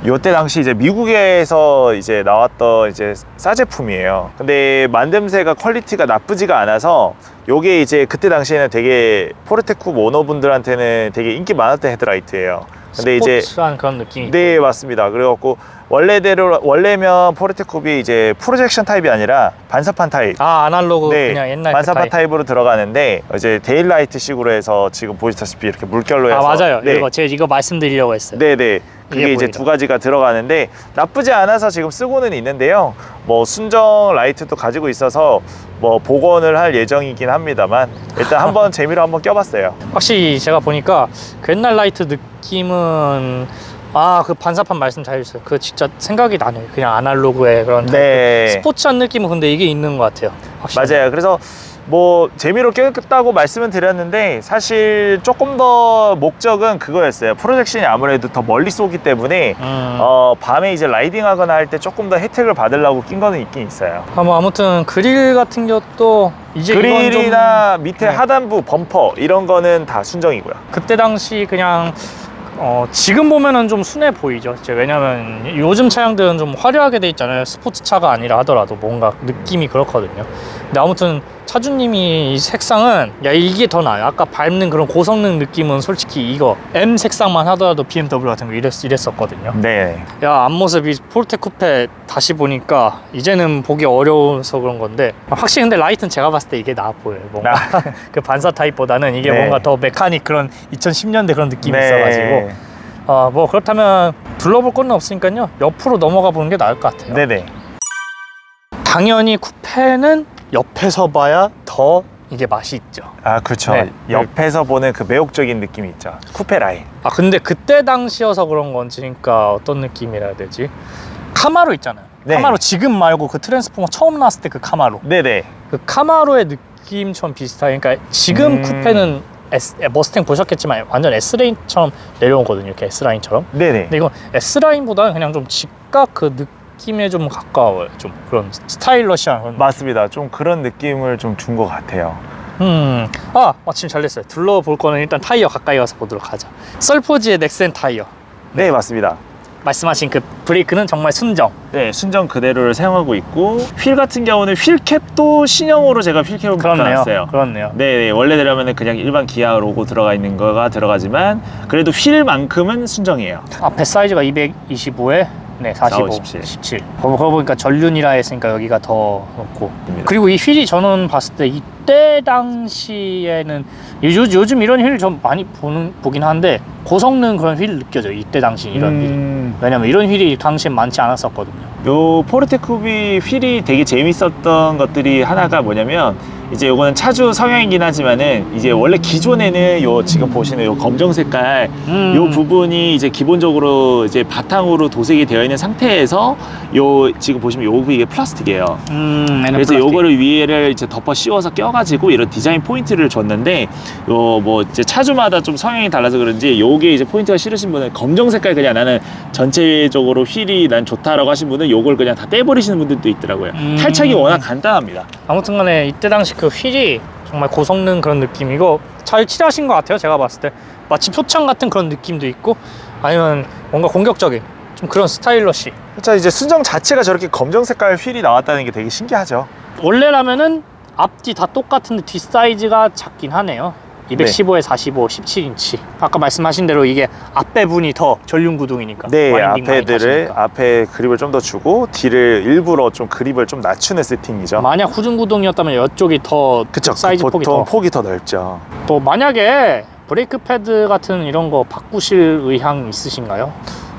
이때 당시 이제 미국에서 이제 나왔던 이제 싸 제품이에요. 근데 만듦새가 퀄리티가 나쁘지가 않아서 요게 이제 그때 당시에는 되게 포르테쿱 오너분들한테는 되게 인기 많았던 헤드라이트예요. 근데 이제 스포츠한 그런 느낌이. 네, 맞습니다. 그래갖고 원래면 포르테쿱이 이제 프로젝션 타입이 아니라 반사판 타입. 아, 아날로그 네, 그냥 옛날 반사판 그 타입. 타입으로 들어가는데 이제 데일라이트 식으로 해서 지금 보시다시피 이렇게 물결로 해서 아, 맞아요. 네. 제가 이거 말씀드리려고 했어요. 네네. 그게 이게 이제 보이더라고요. 두 가지가 들어가는데 나쁘지 않아서 지금 쓰고는 있는데요. 뭐 순정 라이트도 가지고 있어서 뭐 복원을 할 예정이긴 합니다만 일단 한번 재미로 한번 껴봤어요. 확실히 제가 보니까 그 옛날 라이트 느낌은 그 반사판 말씀 잘 해주셨어요. 그 진짜 생각이 나네요. 그냥 아날로그의 그런 네. 스포츠한 느낌은 근데 이게 있는 것 같아요. 확실히. 맞아요. 그래서 뭐 재미로 껴봤다고 말씀은 드렸는데 사실 조금 더 목적은 그거였어요. 프로젝션이 아무래도 더 멀리 쏘기 때문에 밤에 이제 라이딩하거나 할 때 조금 더 혜택을 받으려고 낀 거는 있긴 있어요. 뭐 아무튼 그릴 같은 것도 이제 그릴이나 밑에 네. 하단부 범퍼 이런 거는 다 순정이고요. 그때 당시 그냥 지금 보면은 좀 순해 보이죠. 왜냐면 요즘 차량들은 좀 화려하게 돼 있잖아요. 스포츠차가 아니라 하더라도 뭔가 느낌이 그렇거든요. 근데 아무튼 차주님이 이 색상은 이게 더 나아요. 아까 밟는 그런 고성능 느낌은 솔직히 이거 M 색상만 하더라도 BMW 같은 거 이랬었거든요. 네. 앞모습이 포르테 쿠페 다시 보니까 이제는 보기 어려워서 그런 건데 확실히 근데 라이트는 제가 봤을 때 이게 나아 보여요. 뭔가 그 반사 타입보다는 이게 네. 뭔가 더 메카닉 그런 2010년대 그런 느낌이 네. 있어가지고 뭐 그렇다면 둘러볼 건 없으니까요. 옆으로 넘어가 보는 게 나을 것 같아요. 네네. 당연히 쿠페는 옆에서 봐야 더 이게 맛이 있죠. 아, 그렇죠. 네. 옆에서 보는 그 매혹적인 느낌이 있죠. 쿠페 라인. 근데 그때 당시여서 그런 건지 그러니까 어떤 느낌이라 해야 되지? 카마로 있잖아요. 네. 카마로 지금 말고 그 트랜스포머 처음 나왔을 때 그 카마로. 네네. 그 카마로의 느낌처럼 비슷하게. 그러니까 지금 쿠페는 머스탱 보셨겠지만 완전 S라인처럼 내려오거든요. 이렇게 S라인처럼. 네네. 근데 이건 S라인보다는 그냥 좀 직각 그 느낌에 좀 가까워요. 좀 그런 스타일러시한 그런. 맞습니다. 좀 그런 느낌을 좀 준 것 같아요. 마침 잘 됐어요. 둘러볼 거는 일단 타이어 가까이 가서 보도록 하자. 썰포지의 넥센 타이어. 네, 맞습니다. 말씀하신 그 브레이크는 정말 순정. 네, 순정 그대로를 사용하고 있고 휠 같은 경우는 휠캡도 신형으로 제가 휠캡을 붙여놨어요. 그렇네요. 네, 원래대로면 그냥 일반 기아 로고 들어가 있는 거가 들어가지만 그래도 휠만큼은 순정이에요. 앞에 사이즈가 225에 45, 17. 17. 그거 보니까 전륜이라 했으니까 여기가 더 높고. 그리고 이 휠이 저는 봤을 때 이때 당시에는 요즘 이런 휠 좀 많이 보긴 한데 고성능 그런 휠 느껴져요. 이때 당시 이런 휠. 왜냐면 이런 휠이 당시엔 많지 않았었거든요. 요 포르테쿱이 휠이 되게 재밌었던 것들이 하나가 뭐냐면 이제 요거는 차주 성향이긴 하지만은 이제 원래 기존에는 요 지금 보시는 요 검정 색깔 요 부분이 이제 기본적으로 이제 바탕으로 도색이 되어 있는 상태에서 요 지금 보시면 요 부분이 플라스틱이에요. 그래서 요거를 위에를 이제 덮어 씌워서 껴가지고 이런 디자인 포인트를 줬는데 요 뭐 이제 차주마다 좀 성향이 달라서 그런지 요게 이제 포인트가 싫으신 분은 검정 색깔 그냥 나는 전체적으로 휠이 난 좋다라고 하신 분은 요걸 그냥 다 떼버리시는 분들도 있더라고요. 탈착이 워낙 간단합니다. 아무튼 간에 이때 당시 그 휠이 정말 고성능 그런 느낌이고 잘 칠하신 것 같아요. 제가 봤을 때 마치 표창 같은 그런 느낌도 있고 아니면 뭔가 공격적인 좀 그런 스타일러시. 그렇죠. 이제 순정 자체가 저렇게 검정 색깔 휠이 나왔다는 게 되게 신기하죠. 원래라면은 앞뒤 다 똑같은데 뒷 사이즈가 작긴 하네요. 215에 45, 17인치. 아까 말씀하신 대로 이게 앞배분이 더 전륜 구동이니까. 네, 와인딩 많이 타시니까. 앞에 그립을 좀 더 주고 뒤를 일부러 좀 그립을 좀 낮추는 세팅이죠. 만약 후륜 구동이었다면 이쪽이 더 그쵸. 사이즈 폭이 보통 더. 폭이 더 넓죠. 또 만약에 브레이크 패드 같은 이런 거 바꾸실 의향 있으신가요?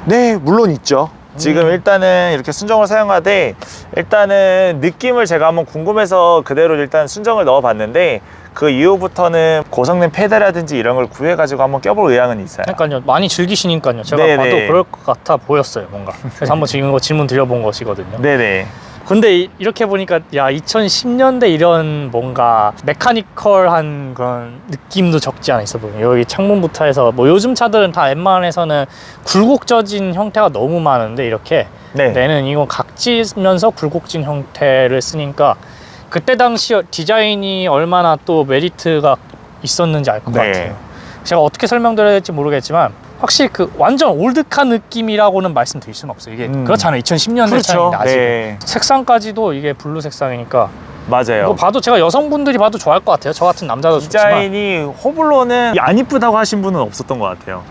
네, 물론 있죠. 지금 일단은 이렇게 순정을 사용하되 일단은 느낌을 제가 한번 궁금해서 그대로 일단 순정을 넣어봤는데 그 이후부터는 고성능 패드라든지 이런 걸 구해가지고 한번 껴볼 의향은 있어요. 그러니까요. 많이 즐기시니까요. 제가 네네. 봐도 그럴 것 같아 보였어요. 뭔가. 그래서 한번 지금 이거 질문 드려본 것이거든요. 네네. 근데 이렇게 보니까 2010년대 이런 뭔가 메카니컬한 그런 느낌도 적지 않아 있어 보여요. 여기 창문부터 해서 뭐 요즘 차들은 다 웬만해서는 굴곡져진 형태가 너무 많은데 이렇게 네. 얘는 이건 각지면서 굴곡진 형태를 쓰니까 그때 당시 디자인이 얼마나 또 메리트가 있었는지 알 것 네. 같아요. 제가 어떻게 설명드려야 될지 모르겠지만 확실히 그 완전 올드카 느낌이라고는 말씀드릴 수는 없어요. 이게 그렇잖아요. 2010년대 그렇죠. 차량인데 아직 네. 색상까지도 이게 블루 색상이니까 맞아요. 이거 봐도 제가 여성분들이 봐도 좋아할 것 같아요. 저 같은 남자도 좋지만. 디자인이 호불호는 안 이쁘다고 하신 분은 없었던 것 같아요.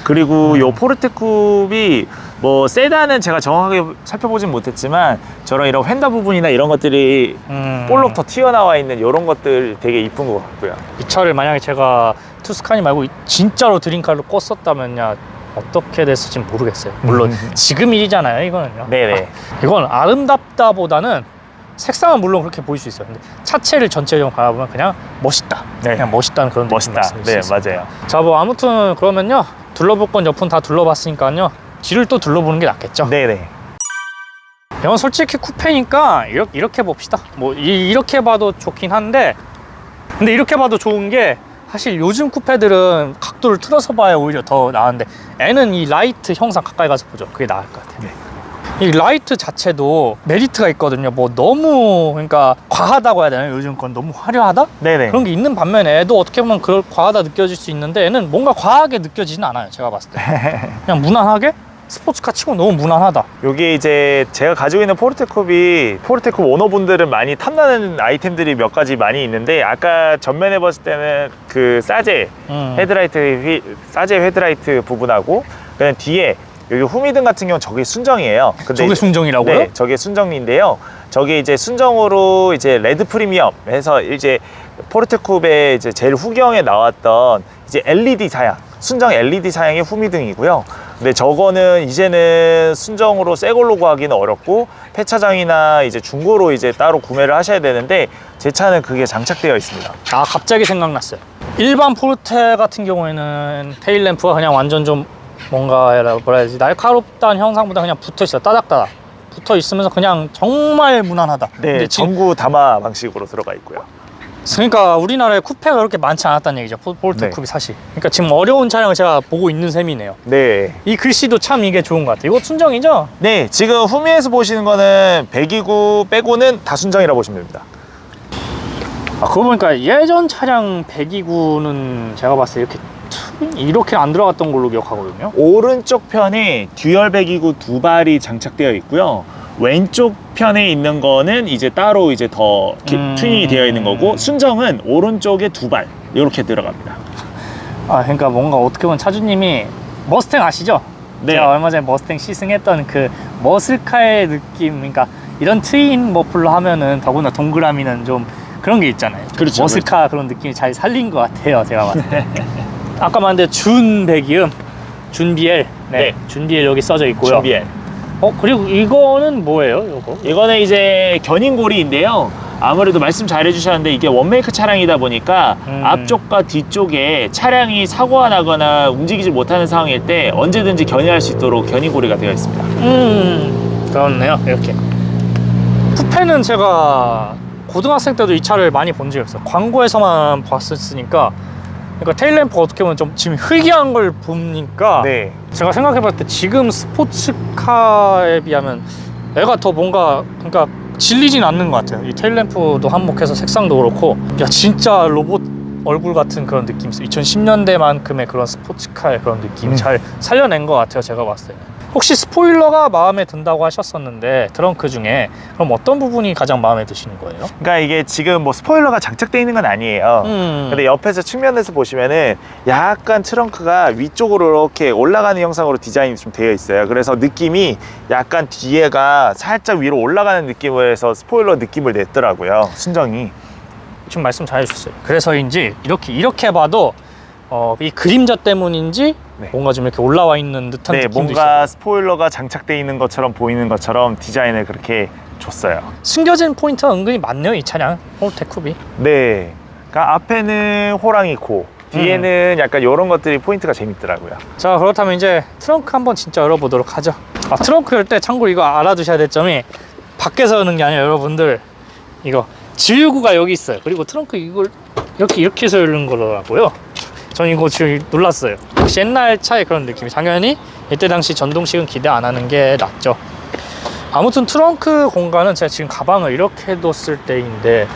그리고 요 포르테 쿱이 뭐 세단은 제가 정확하게 살펴보진 못했지만 저런 이런 휀더 부분이나 이런 것들이 볼록 더 튀어나와 있는 이런 것들 되게 이쁜 것 같고요. 이 차를 만약에 제가 투스카니 말고 진짜로 드림카로 꿨었다면야 어떻게 됐을지 모르겠어요. 물론 지금 일이잖아요, 이거는요. 네네. 이건 아름답다보다는 색상은 물론 그렇게 보일 수 있어요. 근데 차체를 전체적으로 바라보면 그냥 멋있다. 네. 그냥 멋있다는 그런 느낌 멋있다. 말씀드릴 수 네, 있어요. 맞아요. 자, 뭐 아무튼 그러면요. 둘러볼 건 옆은 다 둘러봤으니까요. 뒤를 또 둘러보는 게 낫겠죠. 네네. 이건 솔직히 쿠페니까 이렇게 봅시다. 뭐 이렇게 봐도 좋긴 한데, 근데 이렇게 봐도 좋은 게 사실 요즘 쿠페들은 각도를 틀어서 봐야 오히려 더 나은데, 애는 이 라이트 형상 가까이 가서 보죠. 그게 나을 것 같아요. 네. 이 라이트 자체도 메리트가 있거든요. 뭐 너무 그러니까 과하다고 해야 되나요? 요즘 건 너무 화려하다? 네네. 그런 게 있는 반면에 애도 어떻게 보면 그걸 과하다 느껴질 수 있는데, 애는 뭔가 과하게 느껴지진 않아요. 제가 봤을 때 그냥 무난하게 스포츠카 치고 너무 무난하다. 요게 이제 제가 가지고 있는 포르테 쿱이 포르테 쿱 오너분들은 많이 탐나는 아이템들이 몇 가지 많이 있는데, 아까 전면에 봤을 때는 그 사제 사제 헤드라이트 부분하고 그다음 뒤에 여기 후미등 같은 경우는 저게 순정이에요. 근데 저게 순정이라고요? 네, 저게 순정인데요. 저게 이제 순정으로 이제 레드 프리미엄 해서 이제 포르테 쿱의 이제 제일 후경에 나왔던 이제 LED 사양, 순정 LED 사양의 후미등이고요. 근데 저거는 이제는 순정으로 새 걸로 구하기는 어렵고 폐차장이나 이제 중고로 이제 따로 구매를 하셔야 되는데, 제 차는 그게 장착되어 있습니다. 아, 갑자기 생각났어요. 일반 포르테 같은 경우에는 테일 램프가 그냥 완전 좀 뭔가 뭐라 해야지, 날카롭다는 형상보다 그냥 붙어 있어요. 따닥따닥 붙어 있으면서 그냥 정말 무난하다. 네, 근데 지금 전구 담화 방식으로 들어가 있고요. 그러니까 우리나라에 쿠페가 그렇게 많지 않았다는 얘기죠. 포르테 네. 쿱이 사실. 그러니까 지금 어려운 차량을 제가 보고 있는 셈이네요. 네. 이 글씨도 참 이게 좋은 것 같아요. 이거 순정이죠? 네, 지금 후미에서 보시는 거는 129 빼고는 다 순정이라 보시면 됩니다. 아, 그거 보니까 예전 차량 129는 제가 봤을 때 이렇게 안 들어갔던 걸로 기억하거든요. 오른쪽 편에 듀얼 129 두 발이 장착되어 있고요. 왼쪽 편에 있는 거는 이제 따로 이제 더 튜닝이 되어 있는 거고, 순정은 오른쪽에 두 발 이렇게 들어갑니다. 아, 그러니까 뭔가 어떻게 보면 차주님이 머스탱 아시죠? 네. 제가 얼마 전에 머스탱 시승했던 그 머슬카의 느낌, 그러니까 이런 트윈 머플러 하면은 더구나 동그라미는 좀 그런 게 있잖아요. 그렇죠, 머슬카 그런 느낌이 잘 살린 것 같아요, 제가 봤을 때. 아까 말한데 준 배기음, 준 BL, 네. 준 BL 여기 써져 있고요. 준비해. 그리고 이거는 뭐예요, 이거? 이거는 이제 견인고리인데요. 아무래도 말씀 잘 해주셨는데 이게 원메이크 차량이다 보니까 앞쪽과 뒤쪽에 차량이 사고가 나거나 움직이지 못하는 상황일 때 언제든지 견인할 수 있도록 견인고리가 되어 있습니다. 그렇네요. 이렇게. 쿠페는 제가 고등학생 때도 이 차를 많이 본 적이 없어요. 광고에서만 봤었으니까. 그러니까 테일램프 어떻게 보면 좀 지금 희귀한 걸 보니까 네. 제가 생각해봤을 때 지금 스포츠카에 비하면 애가 더 뭔가 그러니까 질리진 않는 것 같아요. 이 테일램프도 한몫해서 색상도 그렇고, 야 진짜 로봇 얼굴 같은 그런 느낌 있어요. 2010년대만큼의 그런 스포츠카의 그런 느낌 잘 살려낸 것 같아요, 제가 봤을 때. 혹시 스포일러가 마음에 든다고 하셨었는데 트렁크 중에 그럼 어떤 부분이 가장 마음에 드시는 거예요? 그러니까 이게 지금 뭐 스포일러가 장착되어 있는 건 아니에요. 근데 옆에서 측면에서 보시면은 약간 트렁크가 위쪽으로 이렇게 올라가는 형상으로 디자인이 좀 되어 있어요. 그래서 느낌이 약간 뒤에가 살짝 위로 올라가는 느낌을 해서 스포일러 느낌을 냈더라고요, 순정이. 지금 말씀 잘 해주셨어요. 그래서인지 이렇게 봐도 이 그림자 때문인지 네. 뭔가 좀 이렇게 올라와 있는 듯한 네, 느낌도 뭔가 있어요. 스포일러가 장착되어 있는 것처럼 보이는 것처럼 디자인을 그렇게 줬어요. 숨겨진 포인트가 은근히 많네요, 이 차량 포르테 쿱이. 네, 그러니까 앞에는 호랑이 코, 뒤에는 약간 이런 것들이 포인트가 재밌더라고요. 자, 그렇다면 이제 트렁크 한번 진짜 열어보도록 하죠. 트렁크 열 때 참고로 이거 알아두셔야 될 점이, 밖에서 여는 게 아니라 여러분들 이거 지우구가 여기 있어요. 그리고 트렁크 이걸 이렇게 해서 열는 거더라고요. 전 이거 지금 놀랐어요. 역시 옛날 차의 그런 느낌이. 당연히 이때 당시 전동식은 기대 안 하는 게 낫죠. 아무튼 트렁크 공간은 제가 지금 가방을 이렇게 뒀을 때인데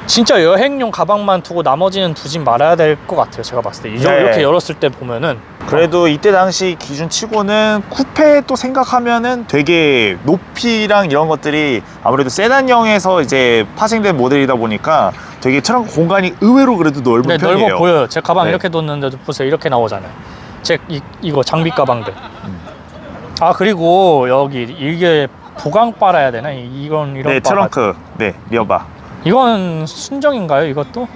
진짜 여행용 가방만 두고 나머지는 두진 말아야 될 것 같아요. 제가 봤을 때 네. 이렇게 열었을 때 보면은 그래도 이때 당시 기준 치고는 쿠페 또 생각하면은 되게 높이랑 이런 것들이 아무래도 세단형에서 이제 파생된 모델이다 보니까 되게 트렁크 공간이 의외로 그래도 넓은 네, 편이에요. 넓어 보여요. 제 가방 네. 이렇게 뒀는데도 보세요. 이렇게 나오잖아요. 이거 장비 가방들. 아 그리고 여기 이게 보강 빨아야 되나? 이런 네, 트렁크. 네, 리어바. 이건 순정인가요? 이것도?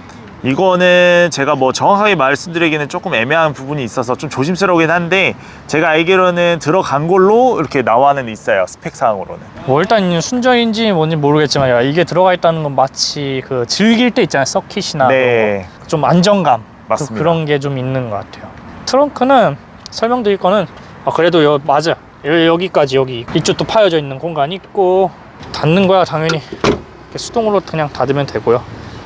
이거는 제가 뭐 정확하게 말씀드리기는 조금 애매한 부분이 있어서 좀 조심스러우긴 한데 제가 알기로는 들어간 걸로 이렇게 나와는 있어요. 스펙상으로는. 뭐 일단 순정인지 뭔지 모르겠지만 야, 이게 들어가 있다는 건 마치 그 즐길 때 있잖아요. 서킷이나 네, 좀 안정감 맞습니다. 그런 게 좀 있는 것 같아요. 트렁크는 설명드릴 거는 그래도 맞아. 여기까지 여기 이쪽도 파여져 있는 공간이 있고 닫는 거야 당연히 이렇게 수동으로 그냥 닫으면 되고요.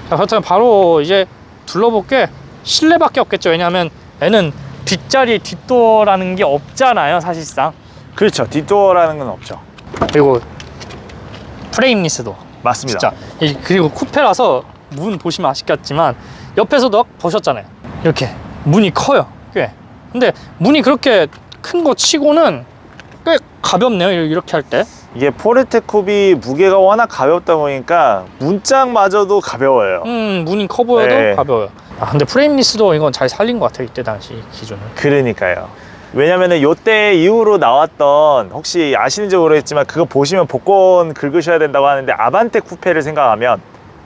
자, 그렇다면 바로 이제 둘러볼 게 실내밖에 없겠죠. 왜냐하면 얘는 뒷자리 뒷도어라는 게 없잖아요 사실상. 그렇죠. 뒷도어라는 건 없죠. 그리고 프레임리스 도어 맞습니다. 진짜 그리고 쿠페라서 문 보시면 아시겠지만 옆에서도 보셨잖아요. 이렇게 문이 커요 꽤. 근데 문이 그렇게 큰 거 치고는 꽤 가볍네요. 이렇게 할 때. 이게 포르테 쿱이 무게가 워낙 가볍다 보니까 문짝마저도 가벼워요. 문이 커 보여도 네. 가벼워요. 근데 프레임리스도 이건 잘 살린 것 같아요. 이때 당시 기준을. 그러니까요. 왜냐면은 요때 이후로 나왔던 혹시 아시는지 모르겠지만 그거 보시면 복권 긁으셔야 된다고 하는데 아반떼 쿠페를 생각하면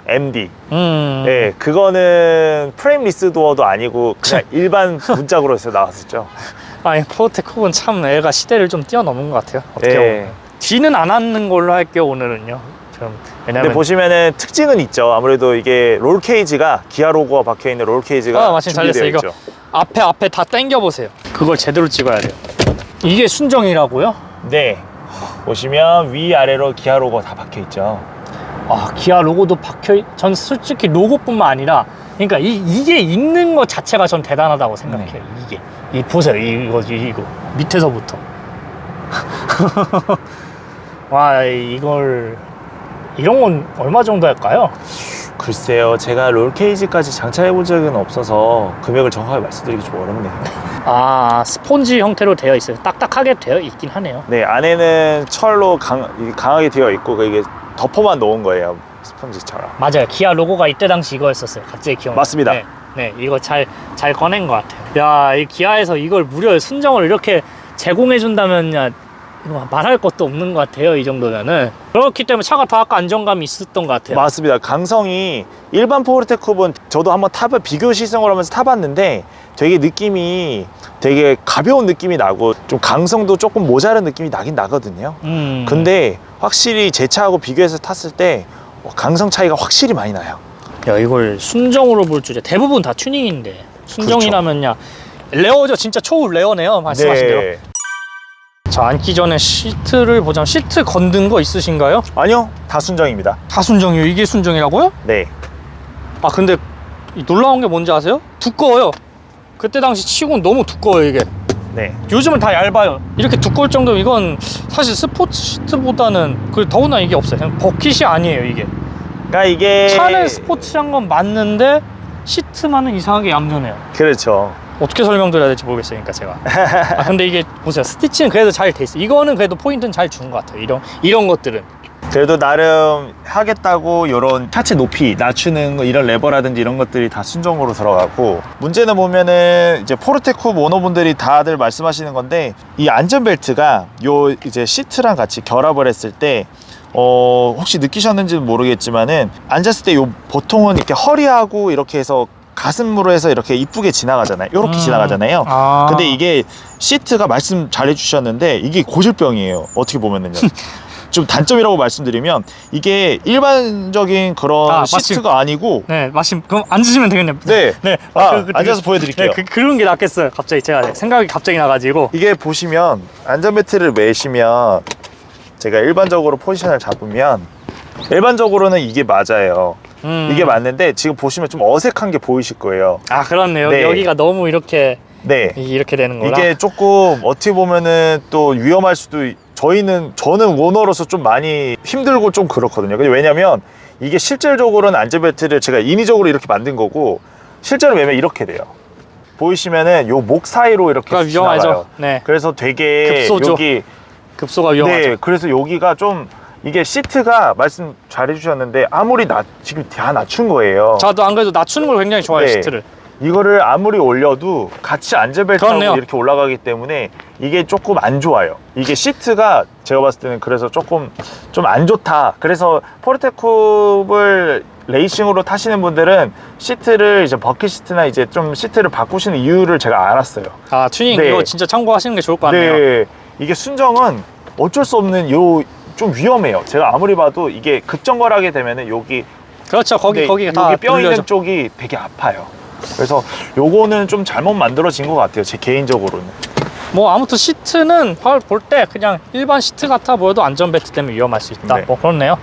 MD. 네, 그거는 프레임 리스 도어도 아니고 그냥 일반 문짝으로 해서 나왔었죠. 아니 포르테 쿱은 참 애가 시대를 좀 뛰어넘은 것 같아요. 어떻게 네. 보면. 뒤는 안 앉는 걸로 할게요 오늘은요. 좀 근데 왜냐면 보시면은 특징은 있죠. 아무래도 이게 롤 케이지가 기아 로고가 박혀 있는 롤 케이지가 마침 잘 됐어요. 준비되어 이거 있죠. 앞에 다 당겨 보세요. 그걸 제대로 찍어야 돼요. 이게 순정이라고요? 네. 보시면 위아래로 기아 로고 다 박혀 있죠. 기아 로고도 전 솔직히 로고뿐만 아니라 그러니까 이게 있는 것 자체가 전 대단하다고 생각해요. 이게 보세요. 이거 밑에서부터 와 이런 건 얼마 정도 할까요? 글쎄요, 제가 롤 케이지까지 장착해 본 적은 없어서 금액을 정확하게 말씀드리기 좀 어렵네요. 스폰지 형태로 되어 있어요. 딱딱하게 되어 있긴 하네요. 네, 안에는 철로 강하게 되어 있고 이게 덮어만 놓은 거예요, 스펀지처럼. 맞아요. 기아 로고가 이때 당시 이거였었어요. 갑자기 기억. 맞습니다. 네, 이거 잘 꺼낸 것 같아요. 야, 이 기아에서 이걸 무려 순정을 이렇게 제공해 준다면 이거 말할 것도 없는 것 같아요. 이 정도면은. 그렇기 때문에 차가 더 아까 안정감이 있었던 것 같아요. 맞습니다. 강성이 일반 포르테 쿱은 저도 한번 비교 시승을 하면서 타봤는데 되게 느낌이 되게 가벼운 느낌이 나고 좀 강성도 조금 모자란 느낌이 나긴 나거든요. 근데 확실히 제 차하고 비교해서 탔을 때 강성 차이가 확실히 많이 나요. 야, 이걸 순정으로 볼 줄이야. 대부분 다 튜닝인데 순정이라면야 레어죠. 진짜 초우 레어네요. 말씀하신 대로. 자, 앉기 전에 시트를 보자면 시트 건든 거 있으신가요? 아니요, 다 순정입니다. 다 순정이에요. 이게 순정이라고요? 네. 근데 놀라운 게 뭔지 아세요? 두꺼워요. 그때 당시 치고는 너무 두꺼워요 이게. 네. 요즘은 다 얇아요. 이렇게 두꺼울 정도면 이건 사실 스포츠 시트보다는 더구나 이게 없어요. 그냥 버킷이 아니에요 이게. 그러니까 이게 차는 스포츠한 건 맞는데 시트만은 이상하게 얌전해요. 그렇죠. 어떻게 설명드려야 될지 모르겠어요. 그러니까 제가. 근데 이게 보세요. 스티치는 그래도 잘 돼 있어요. 이거는 그래도 포인트는 잘 준 것 같아요. 이런 것들은. 그래도 나름 하겠다고 이런 차체 높이 낮추는 거, 이런 레버라든지 이런 것들이 다 순정으로 들어가고, 문제는 보면은 이제 포르테 쿱 오너분들이 다들 말씀하시는 건데 이 안전벨트가 요 이제 시트랑 같이 결합을 했을 때 혹시 느끼셨는지는 모르겠지만은 앉았을 때 요 보통은 이렇게 허리하고 이렇게 해서 가슴으로 해서 이렇게 이쁘게 지나가잖아요. 이렇게 지나가잖아요. 근데 이게 시트가 말씀 잘 해주셨는데 이게 고질병이에요. 어떻게 보면은요. 좀 단점이라고 말씀드리면 이게 일반적인 그런 시트가 아니고. 네, 마침 그럼 앉으시면 되겠네요. 네. 네. 앉아서 보여드릴게요. 네, 그런 게 낫겠어요. 갑자기 제가 생각이 갑자기 나가지고. 이게 보시면 안전벨트를 매시면 제가 일반적으로 포지션을 잡으면 일반적으로는 이게 맞아요. 이게 맞는데 지금 보시면 좀 어색한 게 보이실 거예요. 그렇네요. 네. 여기가 너무 이렇게 네. 이렇게 되는 거라. 이게 조금 어떻게 보면은 또 위험할 수도 저는 오너로서 좀 많이 힘들고 좀 그렇거든요. 근데 왜냐면 이게 실질적으로는 안전벨트를 제가 인위적으로 이렇게 만든 거고 실제로 매면 이렇게 돼요. 보이시면은 요 목 사이로 이렇게 그러니까 지나가요. 위험하죠. 네. 그래서 되게 급소죠. 여기 급소가 위험하죠. 네, 그래서 여기가 좀 이게 시트가 말씀 잘 해주셨는데 아무리 지금 다 낮춘 거예요. 저도 안 그래도 낮추는 걸 굉장히 좋아해요. 네. 시트를. 이거를 아무리 올려도 같이 안전벨트하고 그렇네요. 이렇게 올라가기 때문에 이게 조금 안 좋아요. 이게 시트가 제가 봤을 때는 그래서 조금 좀 안 좋다. 그래서 포르테쿱을 레이싱으로 타시는 분들은 시트를 이제 버킷 시트나 이제 좀 시트를 바꾸시는 이유를 제가 알았어요. 아 튜닝 네. 이거 진짜 참고하시는 게 좋을 것 같네요. 네, 이게 순정은 어쩔 수 없는 좀 위험해요. 제가 아무리 봐도 이게 급정거하게 되면은 여기 그렇죠. 거기가 다 여기 뼈 눌려져. 있는 쪽이 되게 아파요. 그래서 요거는 좀 잘못 만들어진 것 같아요. 제 개인적으로는. 뭐 아무튼 시트는 볼 때 그냥 일반 시트 같아 보여도 안전벨트 때문에 위험할 수 있다. 네. 뭐 그렇네요.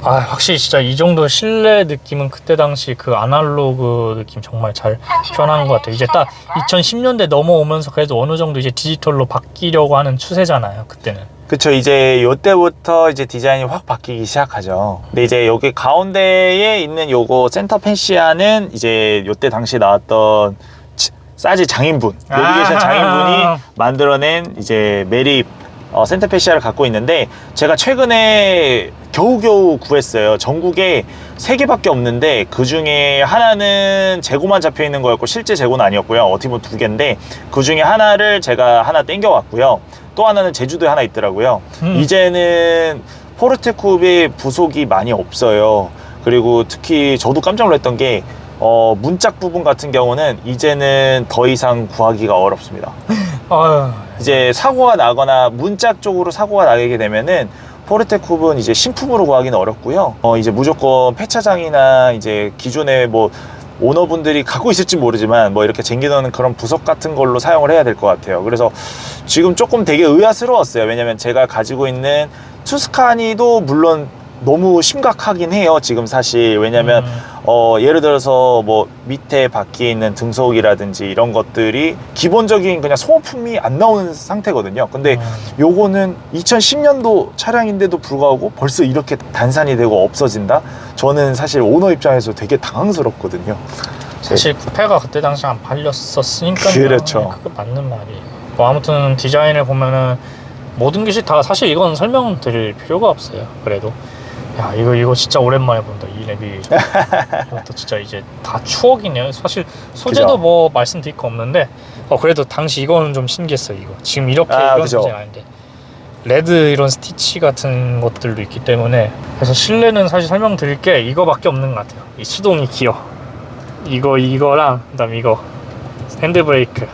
아 확실히 진짜 이 정도 실내 느낌은 그때 당시 그 아날로그 느낌 정말 잘 표현한 것 같아요. 이제 딱 2010년대 넘어오면서 그래도 어느 정도 이제 디지털로 바뀌려고 하는 추세잖아요. 그때는. 그쵸. 이제 요때부터 이제 디자인이 확 바뀌기 시작하죠. 근데 이제 여기 가운데에 있는 요거 센터 펜시아는 이제 요때 당시 나왔던 싸지 장인분, 내비게이션 장인분이 만들어낸 이제 매립 센터 펜시아를 갖고 있는데 제가 최근에 겨우겨우 구했어요. 전국에 3개밖에 없는데 그 중에 하나는 재고만 잡혀 있는 거였고 실제 재고는 아니었고요. 어떻게 보면 2개인데 그 중에 하나를 제가 하나 땡겨왔고요. 또 하나는 제주도에 하나 있더라고요. 이제는 포르테쿱의 부속이 많이 없어요. 그리고 특히 저도 깜짝 놀랐던 게 문짝 부분 같은 경우는 이제는 더 이상 구하기가 어렵습니다. 아유. 이제 사고가 나거나 문짝 쪽으로 사고가 나게 되면은 포르테쿱은 이제 신품으로 구하기는 어렵고요. 이제 무조건 폐차장이나 이제 기존에 뭐 오너분들이 갖고 있을지 모르지만 뭐 이렇게 쟁겨놓는 그런 부속 같은 걸로 사용을 해야 될 것 같아요. 그래서 지금 조금 되게 의아스러웠어요. 왜냐면 제가 가지고 있는 투스카니도 물론 너무 심각하긴 해요. 지금 사실 왜냐면 예를 들어서 뭐 밑에 바퀴에 있는 등속이라든지 이런 것들이 기본적인 그냥 소모품이 안 나오는 상태거든요. 근데 요거는 2010년도 차량인데도 불구하고 벌써 이렇게 단산이 되고 없어진다? 저는 사실 오너 입장에서 되게 당황스럽거든요. 사실 쿠페가 그때 당시 안 팔렸었으니까요. 그렇죠. 그거 맞는 말이에요. 뭐 아무튼 디자인을 보면은 모든 것이 다 사실 이건 설명드릴 필요가 없어요. 그래도 야 이거 진짜 오랜만에 본다 이 내비게이션. 이것도 진짜 이제 다 추억이네요. 사실 소재도 그죠. 뭐 말씀드릴 거 없는데 그래도 당시 이거는 좀 신기했어요. 이거 지금 이렇게 이런 그죠. 소재는 아닌데 레드 이런 스티치 같은 것들도 있기 때문에 그래서 실내는 사실 설명드릴 게 이거밖에 없는 것 같아요. 이 수동이 기어 이거랑 그다음에 이거 핸드브레이크.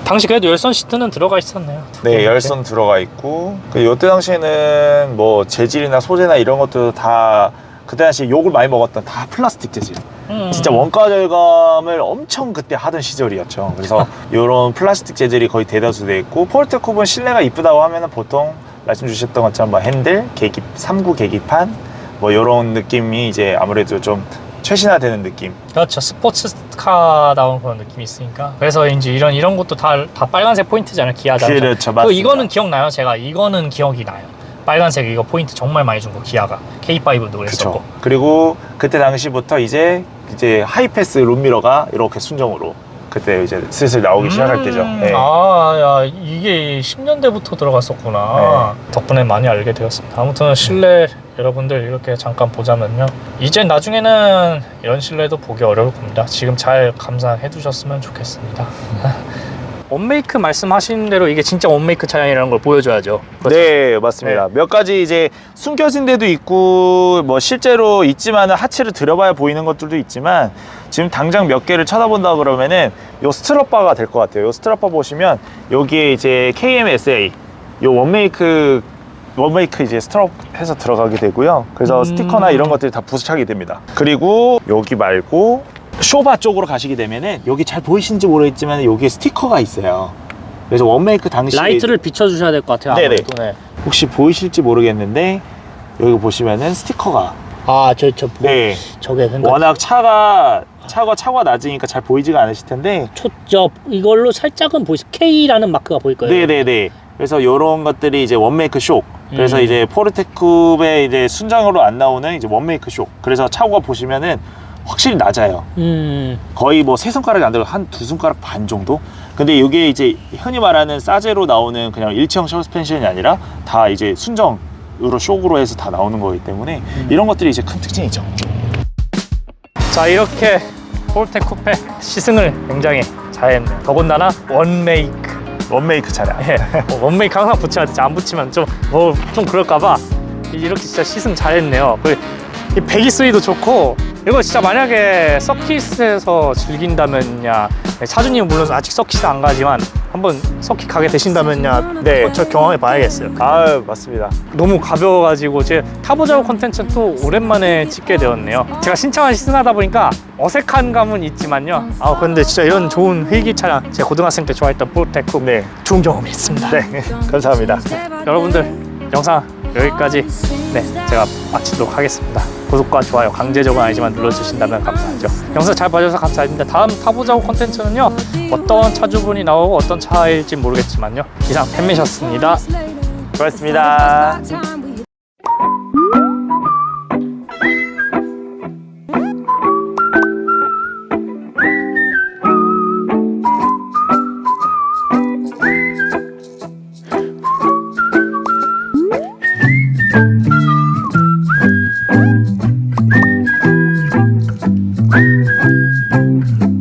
당시 그래도 열선 시트는 들어가 있었네요. 네, 열선 들어가 있고 이때 당시에는 뭐 재질이나 소재나 이런 것도 다 그때 당시에 욕을 많이 먹었던 다 플라스틱 재질. 진짜 원가 절감을 엄청 그때 하던 시절이었죠. 그래서 이런 플라스틱 재질이 거의 대다수 돼 있고 포르테쿱은 실내가 이쁘다고 하면은 보통 말씀 주셨던 것처럼 뭐 핸들, 3구 계기판 뭐 이런 느낌이 이제 아무래도 좀 최신화되는 느낌. 그렇죠. 스포츠카다운 그런 느낌이 있으니까. 그래서 이제 이런 것도 다 빨간색 포인트잖아요. 기아 자동차. 그렇죠, 맞습니다. 이거는 기억나요. 제가 이거는 기억이 나요. 빨간색 이거 포인트 정말 많이 준 거 기아가 K5도 그랬었고. 그리고 그때 당시부터 이제 하이패스 룸미러가 이렇게 순정으로 그때 이제 슬슬 나오기 시작할 때죠. 네. 야 이게 10년대부터 들어갔었구나. 덕분에 많이 알게 되었습니다. 아무튼 실내 여러분들 이렇게 잠깐 보자면요. 이제 나중에는 이런 실내도 보기 어려울 겁니다. 지금 잘 감상해 두셨으면 좋겠습니다. 원메이크 말씀하신 대로 이게 진짜 원메이크 차량이라는 걸 보여줘야죠. 그렇죠? 네, 맞습니다. 몇 가지 이제 숨겨진 데도 있고 뭐 실제로 있지만은 하체를 들여봐야 보이는 것들도 있지만 지금 당장 몇 개를 쳐다본다 그러면은 요 스트럿바가 될 것 같아요. 요 스트럿바 보시면 여기에 이제 KMSA 요 원메이크 이제 스트럿 해서 들어가게 되고요. 그래서 스티커나 이런 것들이 다 부착이 됩니다. 그리고 여기 말고 쇼바 쪽으로 가시게 되면은 여기 잘 보이시는지 모르겠지만 여기에 스티커가 있어요. 그래서 원메이크 당시 라이트를 비춰주셔야 될 것 같아요. 네네. 아무래도. 네. 혹시 보이실지 모르겠는데 여기 보시면은 스티커가 네. 저게 워낙 차가 낮으니까 잘 보이지가 않으실 텐데 이걸로 살짝은 보이죠. K라는 마크가 보일 거예요. 네네네 그래서 이런 것들이 이제 원메이크 쇼. 그래서 이제 포르테 쿱의 이제 순정으로 안 나오는 이제 원메이크 쇼. 그래서 차고가 보시면은 확실히 낮아요. 거의 뭐 세 손가락이 안 들어가 한 두 손가락 반 정도. 근데 이게 이제 흔히 말하는 사제로 나오는 그냥 일체형 서스펜션이 아니라 다 이제 순정으로 쇼크로 해서 다 나오는 거기 때문에 이런 것들이 이제 큰 특징이죠. 자, 이렇게 포르테 쿱의 시승을 굉장히 잘했네요. 더군다나 원메이크. 원메이크 차량. 예, 원메이크 항상 붙여야 되지. 안 붙이면 좀 그럴까봐 이렇게 진짜 시승 잘했네요. 이 배기 소리도 좋고, 이거 진짜 만약에 서킷에서 즐긴다면야, 차주님은 물론 아직 서킷 안 가지만 한번 서킷 가게 되신다면야, 네. 저 경험해 봐야겠어요. 아, 맞습니다. 너무 가벼워가지고 제 타보자고 콘텐츠는 또 오랜만에 찍게 되었네요. 제가 신차만 시승하다 보니까 어색한 감은 있지만요. 근데 진짜 이런 좋은 헬기 차량, 제가 고등학생 때 좋아했던 포르테 쿱, 네. 좋은 경험이 있습니다. 네. 감사합니다. 여러분들 영상 여기까지 제가 마치도록 하겠습니다. 구독과 좋아요 강제적은 아니지만 눌러주신다면 감사하죠. 영상 잘 봐주셔서 감사합니다. 다음 타보자고 콘텐츠는요, 어떤 차주분이 나오고 어떤 차일지 모르겠지만요, 이상 팬미셨습니다. 고맙습니다. Thank you.